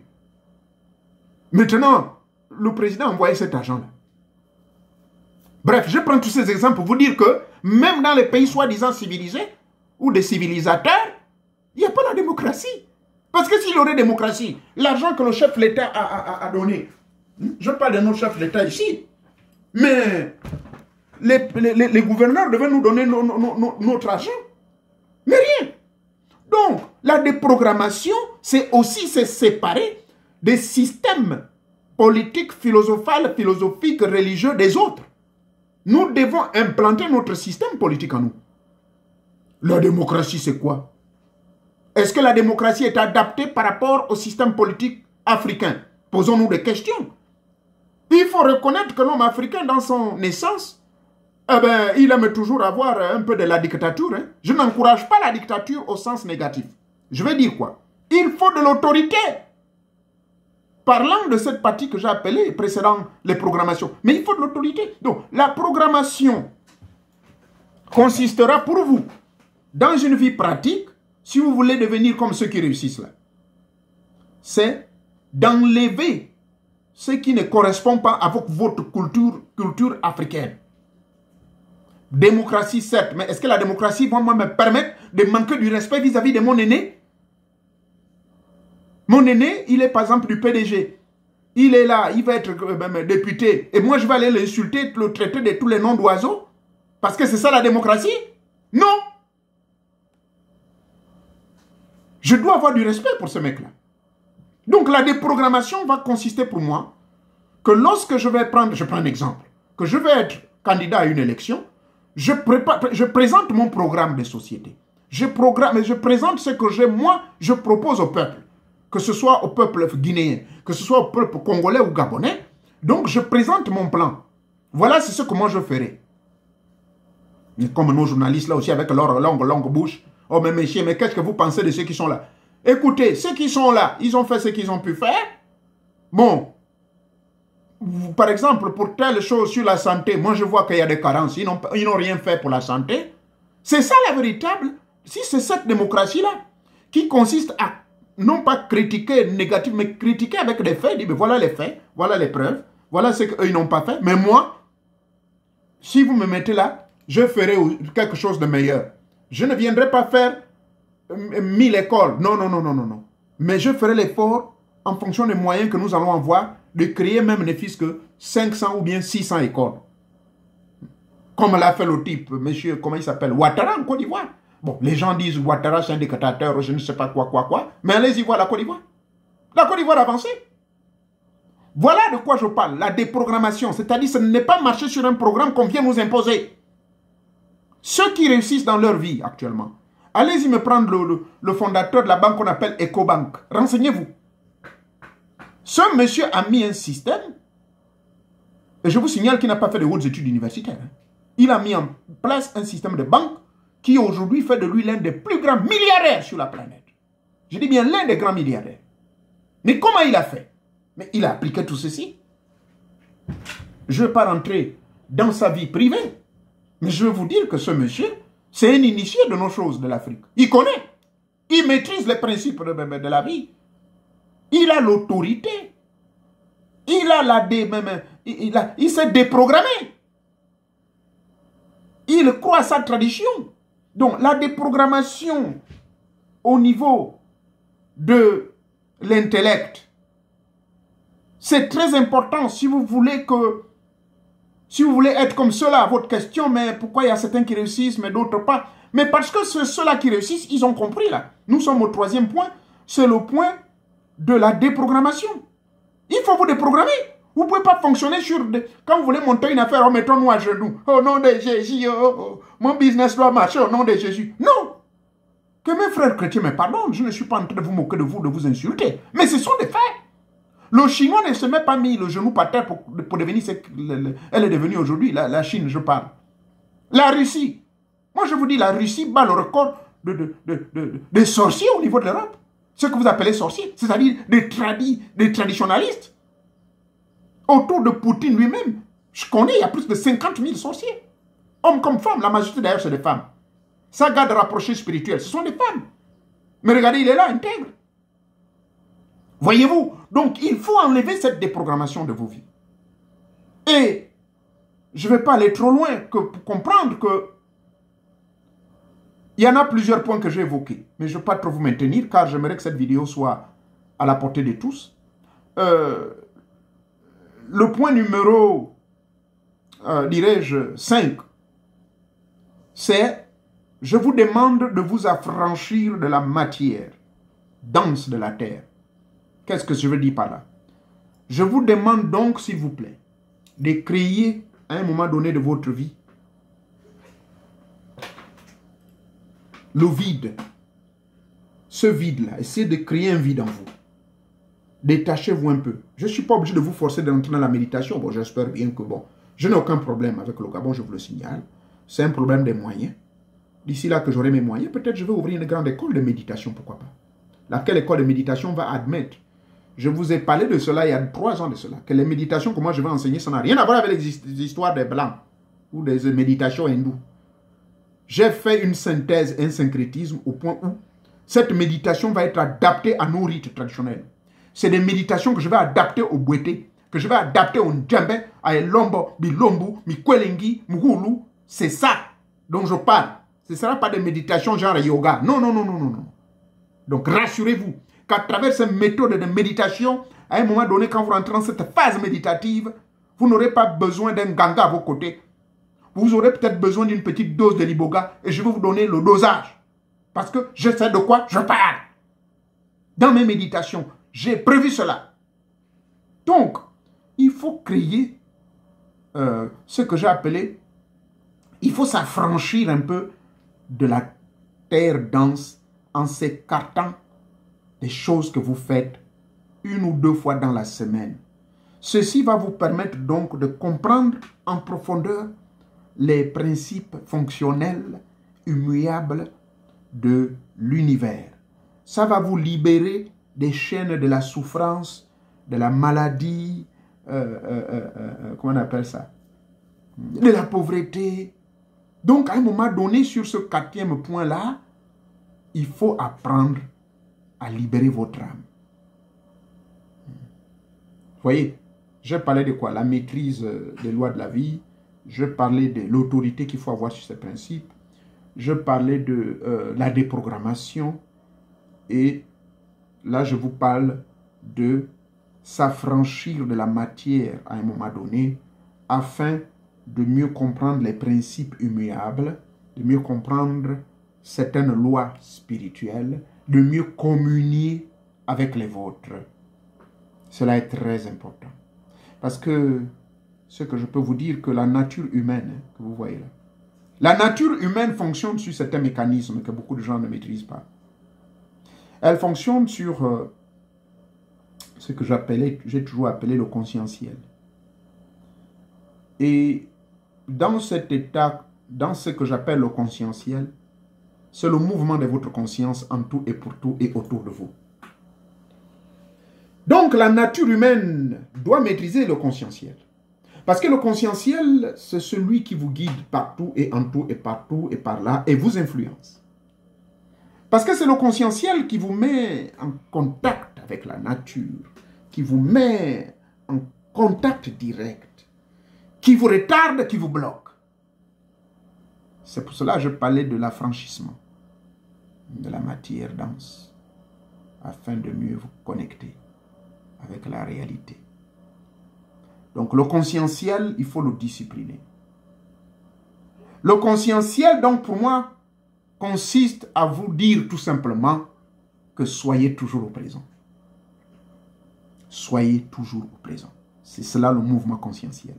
Maintenant, le président a envoyé cet argent-là. Bref, je prends tous ces exemples pour vous dire que même dans les pays soi-disant civilisés ou des civilisateurs, il n'y a pas la démocratie. Parce que s'il y aurait démocratie, l'argent que le chef de l'État a donné, je parle de notre chef de l'État ici, mais les gouverneurs devaient nous donner notre argent. Mais rien. Donc, la déprogrammation, c'est aussi se séparer des systèmes politiques, philosophiques, religieux des autres. Nous devons implanter notre système politique en nous. La démocratie, c'est quoi? Est-ce que la démocratie est adaptée par rapport au système politique africain? Posons-nous des questions. Il faut reconnaître que l'homme africain, dans son essence, eh ben, il aime toujours avoir un peu de la dictature. Hein. Je n'encourage pas la dictature au sens négatif. Je vais dire quoi? Il faut de l'autorité. Parlant de cette partie que j'ai appelée précédant les programmations. Mais il faut de l'autorité. Donc, la programmation consistera pour vous, dans une vie pratique, si vous voulez devenir comme ceux qui réussissent là, c'est d'enlever ce qui ne correspond pas à votre culture africaine. Démocratie, certes, mais est-ce que la démocratie va me permettre de manquer du respect vis-à-vis de mon aîné? Mon aîné, il est par exemple du PDG. Il est là, il va être député. Et moi, je vais aller l'insulter, le traiter de tous les noms d'oiseaux? Parce que c'est ça la démocratie? Non! Je dois avoir du respect pour ce mec-là. Donc la déprogrammation va consister pour moi que lorsque je vais prendre, je prends un exemple, que je vais être candidat à une élection, je présente mon programme de société. Je présente ce que moi, je propose au peuple. Que ce soit au peuple guinéen, que ce soit au peuple congolais ou gabonais. Donc je présente mon plan. Voilà, c'est ce que moi je ferai. Et comme nos journalistes là aussi avec leur longue bouche. Oh mais messieurs, mais qu'est-ce que vous pensez de ceux qui sont là? Écoutez, ceux qui sont là, ils ont fait ce qu'ils ont pu faire. Bon, par exemple, pour telle chose sur la santé, moi je vois qu'il y a des carences. Ils n'ont rien fait pour la santé. C'est ça la véritable. Si c'est cette démocratie-là qui consiste à non pas critiquer négatif, mais critiquer avec des faits. Dire, mais voilà les faits, voilà les preuves, voilà ce qu'eux n'ont pas fait. Mais moi, si vous me mettez là, je ferai quelque chose de meilleur. Je ne viendrai pas faire 1000 écoles. Non, non, non, non, non, non. Mais je ferai l'effort, en fonction des moyens que nous allons avoir, de créer même ne fût-ce que 500 ou bien 600 écoles. Comme l'a fait le type, monsieur, comment il s'appelle, Ouattara en Côte d'Ivoire. Bon, les gens disent Ouattara c'est un dictateur, je ne sais pas quoi. Mais allez-y voir la Côte d'Ivoire. La Côte d'Ivoire a avancé. Voilà de quoi je parle, la déprogrammation. C'est-à-dire, ce n'est pas marcher sur un programme qu'on vient nous imposer. Ceux qui réussissent dans leur vie actuellement, allez-y me prendre le fondateur de la banque qu'on appelle Ecobank. Renseignez-vous. Ce monsieur a mis un système, et je vous signale qu'il n'a pas fait de hautes études universitaires. Il a mis en place un système de banque qui aujourd'hui fait de lui l'un des plus grands milliardaires sur la planète. Je dis bien l'un des grands milliardaires. Mais comment il a fait? Mais il a appliqué tout ceci. Je ne vais pas rentrer dans sa vie privée, mais je veux vous dire que ce monsieur, c'est un initié de nos choses de l'Afrique. Il connaît, il maîtrise les principes de la vie. Il a l'autorité. Il s'est déprogrammé. Il croit à sa tradition. Donc, la déprogrammation au niveau de l'intellect, c'est très important si vous voulez être comme cela. Votre question, mais pourquoi il y a certains qui réussissent, mais d'autres pas? Mais parce que ceux-là qui réussissent, ils ont compris là. Nous sommes au 3e point. C'est le point de la déprogrammation. Il faut vous déprogrammer. Vous ne pouvez pas fonctionner sur... Quand vous voulez monter une affaire, mettons-nous à genoux. Au nom de Jésus, mon business doit marcher au nom de Jésus. Non. Que mes frères chrétiens me pardonnent. Je ne suis pas en train de vous moquer de vous insulter. Mais ce sont des faits. Le Chinois ne se met pas mis le genou par terre pour devenir ce qu'elle est devenue aujourd'hui. La Chine, je parle. La Russie. Moi, je vous dis, la Russie bat le record des sorciers au niveau de l'Europe. Ce que vous appelez sorciers, c'est-à-dire des traditionalistes. Autour de Poutine lui-même, je connais, il y a plus de 50 000 sorciers. Hommes comme femmes, la majorité d'ailleurs, c'est des femmes. Ça garde rapproché spirituel, ce sont des femmes. Mais regardez, il est là, intègre. Voyez-vous? Donc, il faut enlever cette déprogrammation de vos vies. Et je ne vais pas aller trop loin pour comprendre que il y en a plusieurs points que j'ai évoqués. Mais je ne vais pas trop vous maintenir, car j'aimerais que cette vidéo soit à la portée de tous. Le point numéro, dirais-je, 5, c'est, je vous demande de vous affranchir de la matière dense de la terre. Qu'est-ce que je veux dire par là? Je vous demande donc, s'il vous plaît, de créer à un moment donné de votre vie le vide. Ce vide-là, essayez de créer un vide en vous. Détachez-vous un peu. Je ne suis pas obligé de vous forcer d'entrer dans la méditation. Bon, j'espère bien que bon, je n'ai aucun problème avec le Gabon, je vous le signale. C'est un problème des moyens. D'ici là que j'aurai mes moyens, peut-être je vais ouvrir une grande école de méditation, pourquoi pas. Laquelle école de méditation va admettre. Je vous ai parlé de cela il y a 3 ans de cela. Que les méditations que moi je vais enseigner, ça n'a rien à voir avec les histoires des Blancs ou des méditations hindoues. J'ai fait une synthèse, un syncrétisme au point où cette méditation va être adaptée à nos rites traditionnels. C'est des méditations que je vais adapter au Bouété, que je vais adapter au Ndjembe, à Elombo, Bilombo, Mikwelengi, Mugulu. C'est ça dont je parle. Ce ne sera pas des méditations genre yoga. Non, non, non, non, non, non. Donc rassurez-vous qu'à travers ces méthodes de méditation, à un moment donné, quand vous rentrez dans cette phase méditative, vous n'aurez pas besoin d'un ganga à vos côtés. Vous aurez peut-être besoin d'une petite dose de l'iboga et je vais vous donner le dosage. Parce que je sais de quoi je parle. Dans mes méditations, j'ai prévu cela. Donc, il faut créer ce que j'ai appelé, il faut s'affranchir un peu de la terre dense en s'écartant des choses que vous faites 1 ou 2 fois dans la semaine. Ceci va vous permettre donc de comprendre en profondeur les principes fonctionnels, immuables de l'univers. Ça va vous libérer des chaînes de la souffrance, de la maladie, comment on appelle ça? De la pauvreté. Donc, à un moment donné, sur ce 4e point-là, il faut apprendre à libérer votre âme. Vous voyez, je parlais de quoi? La maîtrise des lois de la vie. Je parlais de l'autorité qu'il faut avoir sur ces principes. Je parlais de la déprogrammation. Et là, je vous parle de s'affranchir de la matière à un moment donné afin de mieux comprendre les principes immuables, de mieux comprendre certaines lois spirituelles, de mieux communier avec les vôtres. Cela est très important. Parce que ce que je peux vous dire, que la nature humaine, que vous voyez là, la nature humaine fonctionne sur certains mécanismes que beaucoup de gens ne maîtrisent pas. Elle fonctionne sur ce que j'ai toujours appelé le conscientiel. Et dans cet état, dans ce que j'appelle le conscientiel, c'est le mouvement de votre conscience en tout et pour tout et autour de vous. Donc la nature humaine doit maîtriser le conscientiel. Parce que le conscientiel, c'est celui qui vous guide partout et en tout et partout et par là et vous influence. Parce que c'est le conscientiel qui vous met en contact avec la nature, qui vous met en contact direct, qui vous retarde, qui vous bloque. C'est pour cela que je parlais de l'affranchissement de la matière dense, afin de mieux vous connecter avec la réalité. Donc le conscientiel, il faut le discipliner. Le conscientiel, donc pour moi, consiste à vous dire tout simplement que soyez toujours au présent. Soyez toujours au présent. C'est cela le mouvement conscientiel.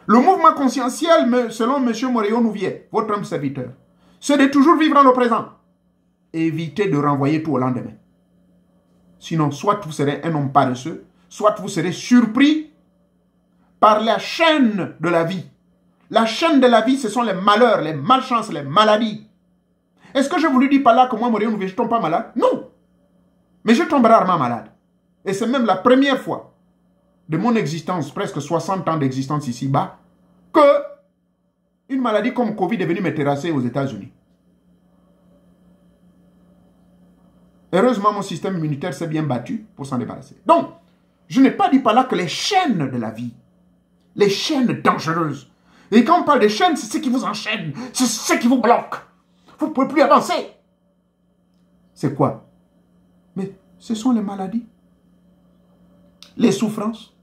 Le mouvement conscientiel, selon M. Moréon Nouvier, votre homme serviteur, c'est de toujours vivre dans le présent. Évitez de renvoyer tout au lendemain. Sinon, soit vous serez un homme paresseux, soit vous serez surpris par la chaîne de la vie. La chaîne de la vie, ce sont les malheurs, les malchances, les maladies. Est-ce que je vous lui dis par là que moi, Moréon Nouvier, je ne tombe pas malade? Non. Mais je tombe rarement malade. Et c'est même la première fois de mon existence, presque 60 ans d'existence ici-bas, que une maladie comme Covid est venue me terrasser aux États-Unis. Heureusement, mon système immunitaire s'est bien battu pour s'en débarrasser. Donc, je n'ai pas dit par là que les chaînes de la vie, les chaînes dangereuses, et quand on parle de chaînes, c'est ce qui vous enchaîne, c'est ce qui vous bloque. Vous ne pouvez plus avancer. C'est quoi? Mais ce sont les maladies, les souffrances,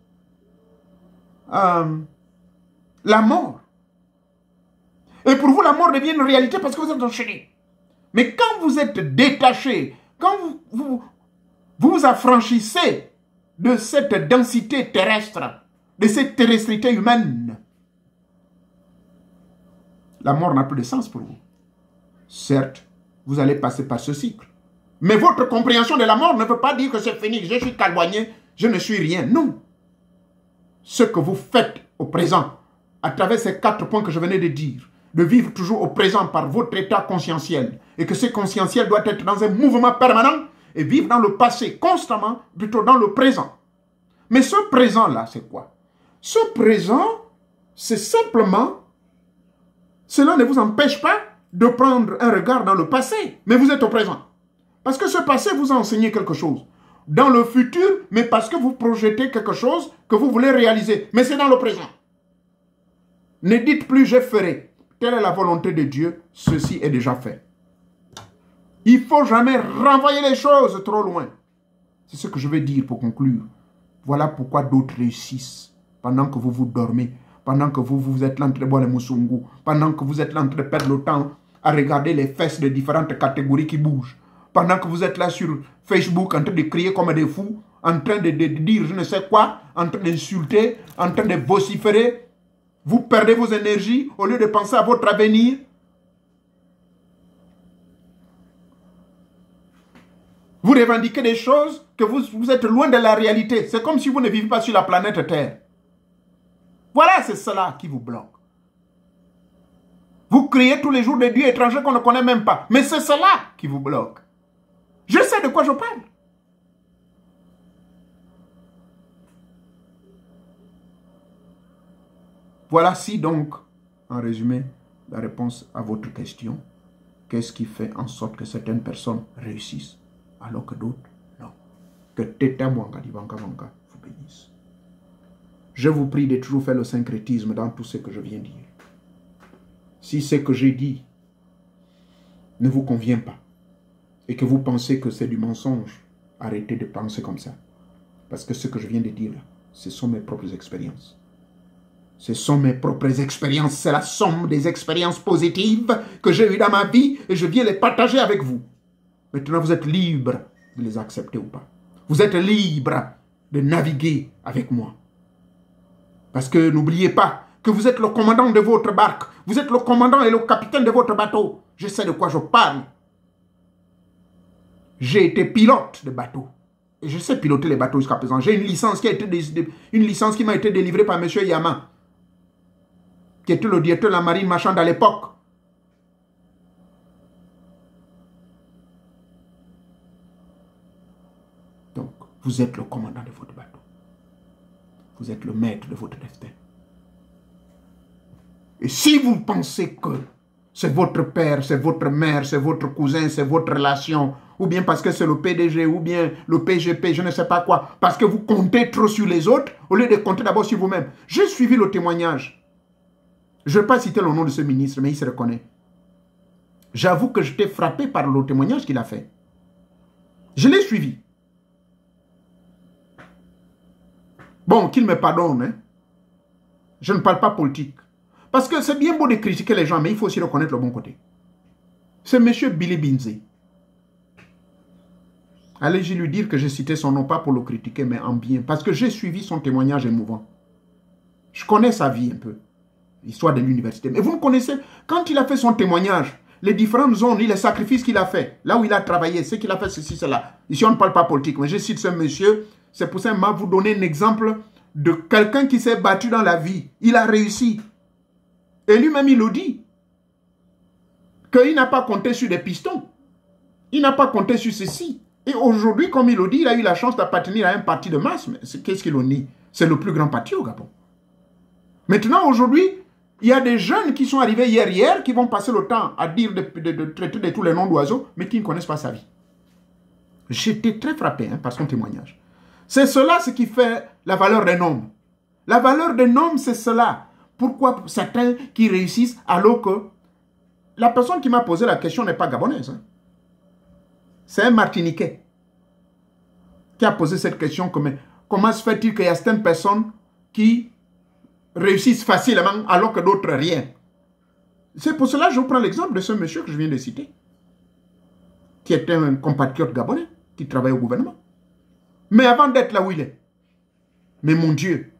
la mort. Et pour vous, la mort devient une réalité parce que vous êtes enchaîné. Mais quand vous êtes détaché, quand vous vous affranchissez de cette densité terrestre, de cette terrestrité humaine, la mort n'a plus de sens pour vous. Certes, vous allez passer par ce cycle. Mais votre compréhension de la mort ne veut pas dire que c'est fini, je suis calboigné, je ne suis rien. Non. Ce que vous faites au présent, à travers ces 4 points que je venais de dire, de vivre toujours au présent par votre état conscientiel, et que ce conscientiel doit être dans un mouvement permanent, et vivre dans le passé constamment, plutôt dans le présent. Mais ce présent-là, c'est quoi? Ce présent, c'est simplement, cela ne vous empêche pas de prendre un regard dans le passé, mais vous êtes au présent. Parce que ce passé vous a enseigné quelque chose. Dans le futur, mais parce que vous projetez quelque chose que vous voulez réaliser. Mais c'est dans le présent. Ne dites plus « je ferai ». Telle est la volonté de Dieu, ceci est déjà fait. Il ne faut jamais renvoyer les choses trop loin. C'est ce que je vais dire pour conclure. Voilà pourquoi d'autres réussissent pendant que vous dormez, pendant que vous êtes là en train de boire les moussoungou, pendant que vous êtes là en train de perdre le temps à regarder les fesses de différentes catégories qui bougent, pendant que vous êtes là sur Facebook en train de crier comme des fous, en train de dire je ne sais quoi, en train d'insulter, en train de vociférer. Vous perdez vos énergies au lieu de penser à votre avenir. Vous revendiquez des choses que vous êtes loin de la réalité. C'est comme si vous ne vivez pas sur la planète Terre. Voilà, c'est cela qui vous bloque. Vous criez tous les jours des dieux étrangers qu'on ne connaît même pas. Mais c'est cela qui vous bloque. Je sais de quoi je parle. Voilà donc, en résumé, la réponse à votre question. Qu'est-ce qui fait en sorte que certaines personnes réussissent alors que d'autres, non? Que Teta Mwanga Dibanka Mwanga vous bénisse. Je vous prie de toujours faire le syncrétisme dans tout ce que je viens de dire. Si ce que j'ai dit ne vous convient pas et que vous pensez que c'est du mensonge, arrêtez de penser comme ça. Parce que ce que je viens de dire là, ce sont mes propres expériences. Ce sont mes propres expériences, c'est la somme des expériences positives que j'ai eues dans ma vie et je viens les partager avec vous. Maintenant, vous êtes libre de les accepter ou pas. Vous êtes libre de naviguer avec moi. Parce que n'oubliez pas que vous êtes le commandant de votre barque. Vous êtes le commandant et le capitaine de votre bateau. Je sais de quoi je parle. J'ai été pilote de bateau. Et je sais piloter les bateaux jusqu'à présent. J'ai une licence qui m'a été délivrée par M. Yama, qui était le directeur de la marine marchande à l'époque. Donc, vous êtes le commandant de votre bateau. Vous êtes le maître de votre destin. Et si vous pensez que c'est votre père, c'est votre mère, c'est votre cousin, c'est votre relation, ou bien parce que c'est le PDG, ou bien le PGP, je ne sais pas quoi, parce que vous comptez trop sur les autres, au lieu de compter d'abord sur vous-même. J'ai suivi le témoignage. Je ne vais pas citer le nom de ce ministre, mais il se reconnaît. J'avoue que j'étais frappé par le témoignage qu'il a fait. Je l'ai suivi. Bon, qu'il me pardonne, hein. Je ne parle pas politique. Parce que c'est bien beau de critiquer les gens, mais il faut aussi reconnaître le bon côté. C'est M. Billy Binze. Allez-y lui dire que j'ai cité son nom, pas pour le critiquer, mais en bien. Parce que j'ai suivi son témoignage émouvant. Je connais sa vie un peu. L'histoire de l'université. Mais vous me connaissez, quand il a fait son témoignage, les différentes zones, les sacrifices qu'il a fait, là où il a travaillé, ce qu'il a fait, ceci, cela. Ici, on ne parle pas politique, mais je cite ce monsieur. C'est pour ça que je vais vous donner un exemple de quelqu'un qui s'est battu dans la vie. Il a réussi. Et lui-même, il le dit. Qu'il n'a pas compté sur des pistons. Il n'a pas compté sur ceci. Et aujourd'hui, comme il le dit, il a eu la chance d'appartenir à un parti de masse. Mais qu'est-ce qu'il en dit? C'est le plus grand parti au Gabon. Maintenant, aujourd'hui, il y a des jeunes qui sont arrivés hier, qui vont passer le temps à dire de traiter de tous les noms d'oiseaux, mais qui ne connaissent pas sa vie. J'étais très frappé par son témoignage. C'est cela ce qui fait la valeur d'un homme. La valeur d'un homme, c'est cela. Pourquoi certains qui réussissent alors que la personne qui m'a posé la question n'est pas gabonaise. Hein. C'est un Martiniquais qui a posé cette question. Comment se fait-il qu'il y a certaines personnes qui réussissent facilement alors que d'autres rien? C'est pour cela que je prends l'exemple de ce monsieur que je viens de citer, qui est un compatriote gabonais, qui travaille au gouvernement. Mais avant d'être là où il est, mais mon Dieu,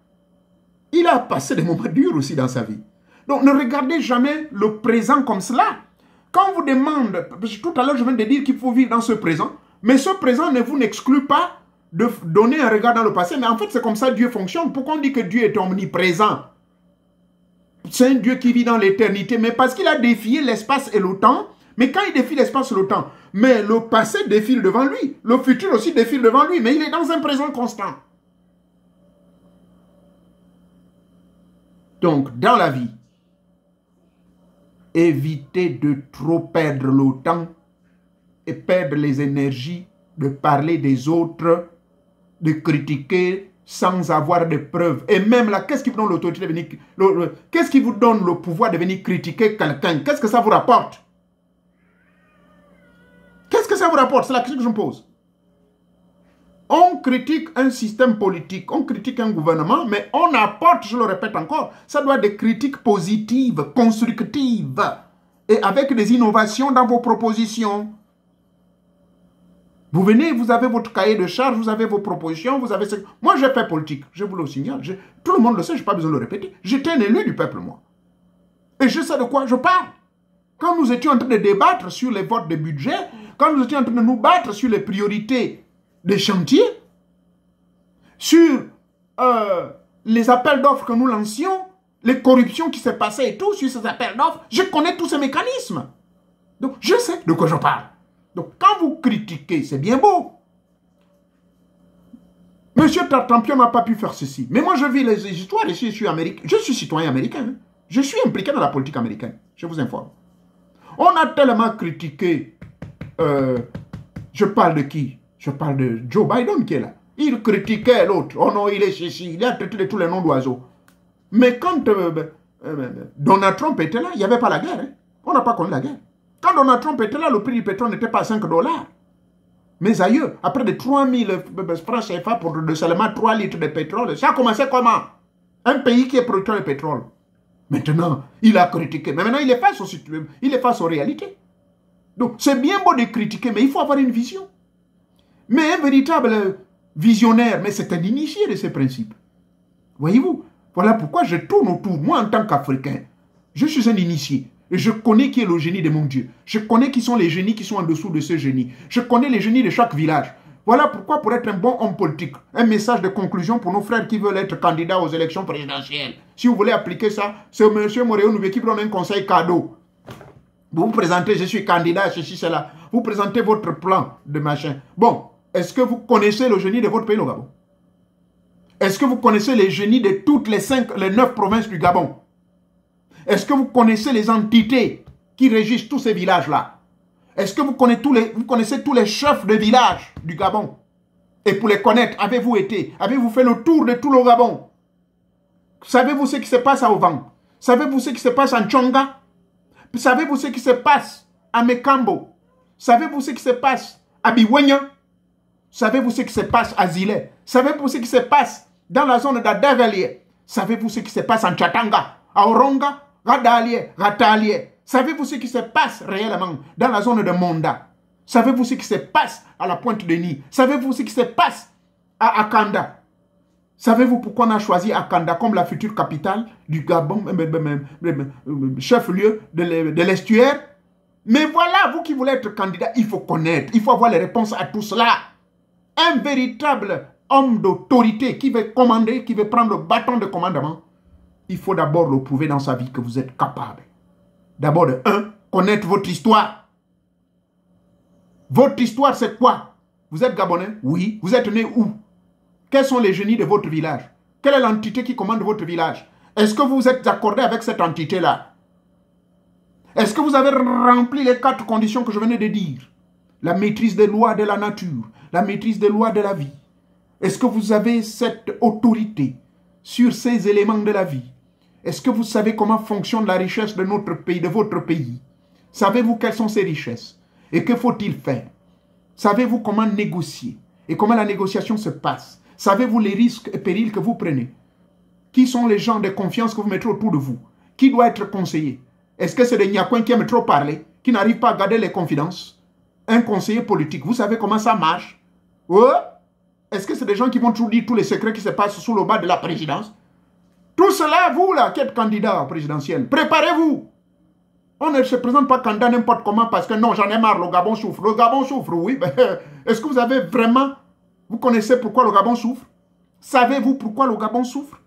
il a passé des moments durs aussi dans sa vie. Donc ne regardez jamais le présent comme cela. Quand on vous demande, tout à l'heure je viens de dire qu'il faut vivre dans ce présent, mais ce présent ne vous exclut pas de donner un regard dans le passé. Mais en fait c'est comme ça que Dieu fonctionne. Pourquoi on dit que Dieu est omniprésent? C'est un Dieu qui vit dans l'éternité, mais parce qu'il a défié l'espace et le temps. Mais quand il défie l'espace et le temps, mais le passé défile devant lui, le futur aussi défile devant lui, mais il est dans un présent constant. Donc, dans la vie, évitez de trop perdre le temps et perdre les énergies de parler des autres, de critiquer sans avoir de preuves. Et même là, qu'est-ce qui vous donne l'autorité de venir... Qu'est-ce qui vous donne le pouvoir de venir critiquer quelqu'un? Qu'est-ce que ça vous rapporte? Qu'est-ce que ça vous rapporte? C'est la question que je me pose. On critique un système politique, on critique un gouvernement, mais on apporte, je le répète encore, ça doit être des critiques positives, constructives, et avec des innovations dans vos propositions. Vous venez, vous avez votre cahier de charges, vous avez vos propositions, vous avez... Moi, j'ai fait politique, je vous le signale. Tout le monde le sait, je n'ai pas besoin de le répéter. J'étais un élu du peuple, moi. Et je sais de quoi je parle. Quand nous étions en train de débattre sur les votes de budget, quand nous étions en train de nous battre sur les priorités des chantiers, sur les appels d'offres que nous lancions, les corruptions qui se passaient et tout, sur ces appels d'offres, je connais tous ces mécanismes. Donc, je sais de quoi je parle. Donc, quand vous critiquez, c'est bien beau. Monsieur Tartampion n'a pas pu faire ceci. Mais moi, je vis les histoires ici, je suis américain. Je suis citoyen américain. Hein. Je suis impliqué dans la politique américaine. Je vous informe. On a tellement critiqué... je parle de qui? Je parle de Joe Biden qui est là. Il critiquait l'autre. Oh non, il est ceci. Il a traité de tous les noms d'oiseaux. Mais quand Donald Trump était là, il n'y avait pas la guerre. Hein. On n'a pas connu la guerre. Quand Donald Trump était là, le prix du pétrole n'était pas à 5 $. Mais ailleurs, après de 3000 francs CFA pour de seulement 3 litres de pétrole, ça a commencé comment? Un pays qui est producteur de pétrole. Maintenant, il a critiqué. Mais maintenant, il est face aux réalités. Donc, c'est bien beau de critiquer, mais il faut avoir une vision. Mais un véritable visionnaire, mais c'est un initié de ces principes. Voyez-vous? Voilà pourquoi je tourne autour. Moi, en tant qu'Africain, je suis un initié. Et je connais qui est le génie de mon Dieu. Je connais qui sont les génies qui sont en dessous de ce génie. Je connais les génies de chaque village. Voilà pourquoi, pour être un bon homme politique, un message de conclusion pour nos frères qui veulent être candidats aux élections présidentielles. Si vous voulez appliquer ça, c'est M. Moréo Nouvé qui vous donne un conseil cadeau. Vous vous présentez, je suis candidat, ceci, cela. Vous présentez votre plan de machin. Bon, est-ce que vous connaissez le génie de votre pays, le Gabon? Est-ce que vous connaissez les génies de toutes les 9 provinces du Gabon? Est-ce que vous connaissez les entités qui régissent tous ces villages-là? Est-ce que vous connaissez tous les chefs de village du Gabon? Et pour les connaître, avez-vous fait le tour de tout le Gabon? Savez-vous ce qui se passe à Ovan? Savez-vous ce qui se passe en Tchonga? Savez-vous ce qui se passe à Mekambo? Savez-vous ce qui se passe à Biwenya? Savez-vous ce qui se passe à Zile? Savez-vous ce qui se passe dans la zone d'Adagalie? Savez-vous ce qui se passe en Tchatanga, à Oronga, Radalie, Ratalie? Savez-vous ce qui se passe réellement dans la zone de Monda? Savez-vous ce qui se passe à la Pointe de Nid? Savez-vous ce qui se passe à Akanda? Savez-vous pourquoi on a choisi Akanda comme la future capitale du Gabon, chef-lieu de l'estuaire? Mais voilà, vous qui voulez être candidat, il faut connaître, il faut avoir les réponses à tout cela. Un véritable homme d'autorité qui veut commander, qui veut prendre le bâton de commandement, il faut d'abord le prouver dans sa vie que vous êtes capable. D'abord, connaître votre histoire. Votre histoire, c'est quoi? Vous êtes Gabonais? Oui. Vous êtes né où? Quels sont les génies de votre village? Quelle est l'entité qui commande votre village? Est-ce que vous êtes accordé avec cette entité-là? Est-ce que vous avez rempli les 4 conditions que je venais de dire? La maîtrise des lois de la nature, la maîtrise des lois de la vie. Est-ce que vous avez cette autorité sur ces éléments de la vie? Est-ce que vous savez comment fonctionne la richesse de notre pays, de votre pays? Savez-vous quelles sont ces richesses? Et que faut-il faire? Savez-vous comment négocier? Et comment la négociation se passe? Savez-vous les risques et périls que vous prenez? Qui sont les gens de confiance que vous mettez autour de vous? Qui doit être conseillé? Est-ce que c'est des Nyakouins qui aiment trop parler, qui n'arrivent pas à garder les confidences? Un conseiller politique, vous savez comment ça marche? Est-ce que c'est des gens qui vont toujours dire tous les secrets qui se passent sous le bas de la présidence? Tout cela, vous là, qui êtes candidat présidentiel, préparez-vous. On ne se présente pas candidat n'importe comment parce que non, j'en ai marre, le Gabon souffre. Le Gabon souffre, oui. Est-ce que vous avez vraiment... Vous connaissez pourquoi le Gabon souffre? Savez-vous pourquoi le Gabon souffre?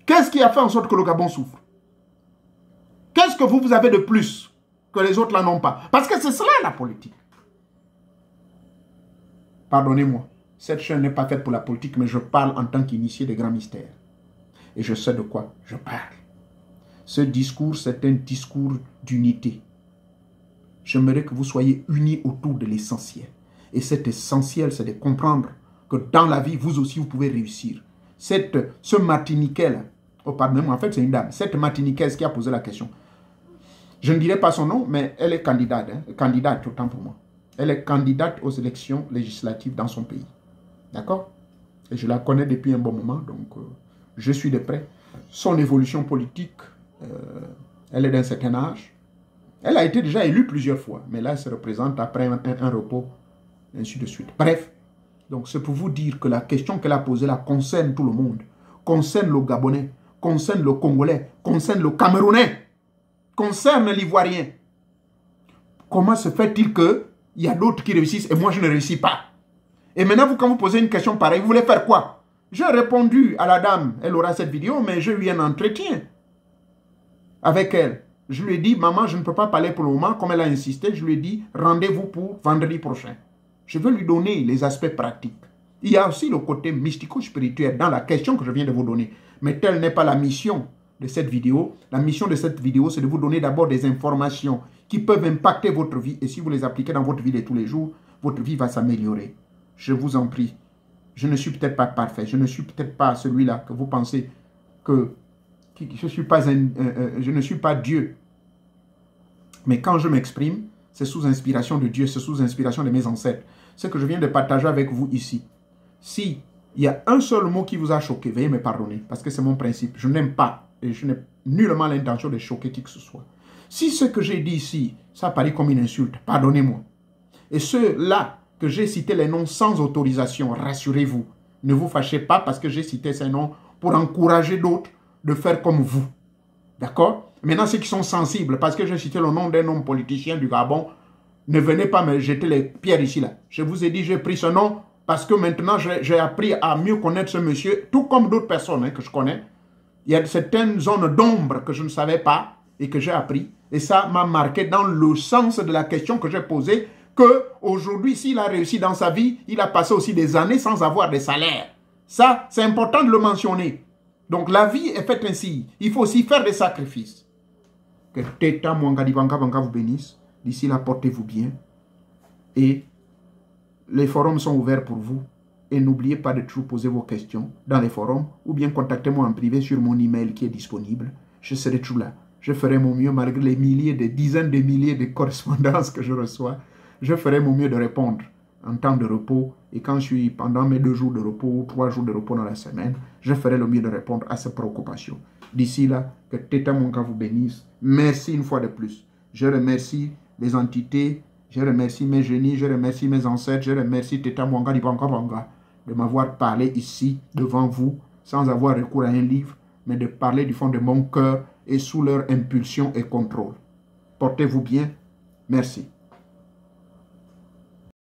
Qu'est-ce qui a fait en sorte que le Gabon souffre? Qu'est-ce que vous avez de plus que les autres là n'ont pas? Parce que c'est cela la politique. Pardonnez-moi, cette chaîne n'est pas faite pour la politique, mais je parle en tant qu'initié des grands mystères. Et je sais de quoi je parle. Ce discours, c'est un discours d'unité. J'aimerais que vous soyez unis autour de l'essentiel. Et cet essentiel, c'est de comprendre que dans la vie, vous aussi, vous pouvez réussir. Ce Martiniquais, oh pardonnez-moi, en fait, c'est une dame. Cette Martiniquaise qui a posé la question. Je ne dirai pas son nom, mais elle est candidate. Candidate, autant pour moi. Elle est candidate aux élections législatives dans son pays. D'accord? Et je la connais depuis un bon moment, donc je suis de près. Son évolution politique, elle est d'un certain âge. Elle a été déjà élue plusieurs fois, mais là, elle se représente après un repos, ainsi de suite. Bref, donc c'est pour vous dire que la question qu'elle a posée là concerne tout le monde. Concerne le Gabonais, concerne le Congolais, concerne le Camerounais, concerne l'Ivoirien. Comment se fait-il qu'il y a d'autres qui réussissent et moi je ne réussis pas? Et maintenant, quand vous posez une question pareille, vous voulez faire quoi? J'ai répondu à la dame, elle aura cette vidéo, mais j'ai eu un entretien avec elle. Je lui ai dit, maman, je ne peux pas parler pour le moment, comme elle a insisté, je lui ai dit, rendez-vous pour vendredi prochain. Je veux lui donner les aspects pratiques. Il y a aussi le côté mystico-spirituel dans la question que je viens de vous donner. Mais telle n'est pas la mission de cette vidéo. La mission de cette vidéo, c'est de vous donner d'abord des informations qui peuvent impacter votre vie. Et si vous les appliquez dans votre vie de tous les jours, votre vie va s'améliorer. Je vous en prie. Je ne suis peut-être pas parfait. Je ne suis peut-être pas celui-là que vous pensez que je ne suis pas Dieu. Mais quand je m'exprime, c'est sous inspiration de Dieu, c'est sous inspiration de mes ancêtres. Ce que je viens de partager avec vous ici. Si il y a un seul mot qui vous a choqué, veuillez me pardonner, parce que c'est mon principe. Je n'aime pas et je n'ai nullement l'intention de choquer qui que ce soit. Si ce que j'ai dit ici, ça paraît comme une insulte, pardonnez-moi. Et ceux-là que j'ai cité les noms sans autorisation, rassurez-vous, ne vous fâchez pas parce que j'ai cité ces noms pour encourager d'autres de faire comme vous. D'accord? Maintenant, ceux qui sont sensibles, parce que j'ai cité le nom d'un homme politicien du Gabon, ne venez pas me jeter les pierres ici, là. Je vous ai dit, j'ai pris ce nom parce que maintenant, j'ai appris à mieux connaître ce monsieur, tout comme d'autres personnes que je connais. Il y a certaines zones d'ombre que je ne savais pas et que j'ai appris. Et ça m'a marqué dans le sens de la question que j'ai posée, qu'aujourd'hui, s'il a réussi dans sa vie, il a passé aussi des années sans avoir de salaire. Ça, c'est important de le mentionner. Donc, la vie est faite ainsi. Il faut aussi faire des sacrifices. Que Teta Mwangadi Banka Banka vous bénisse. D'ici là, portez-vous bien. Et les forums sont ouverts pour vous. Et n'oubliez pas de toujours poser vos questions dans les forums ou bien contactez-moi en privé sur mon email qui est disponible. Je serai toujours là. Je ferai mon mieux malgré les milliers, des dizaines de milliers de correspondances que je reçois. Je ferai mon mieux de répondre en temps de repos. Et quand je suis pendant mes 2 jours de repos ou 3 jours de repos dans la semaine, je ferai le mieux de répondre à ces préoccupations. D'ici là, que Teta Mwanga vous bénisse. Merci une fois de plus. Je remercie les entités, je remercie mes génies, je remercie mes ancêtres, je remercie Teta Mwanga Dibanga Banga de m'avoir parlé ici devant vous sans avoir recours à un livre, mais de parler du fond de mon cœur et sous leur impulsion et contrôle. Portez-vous bien. Merci.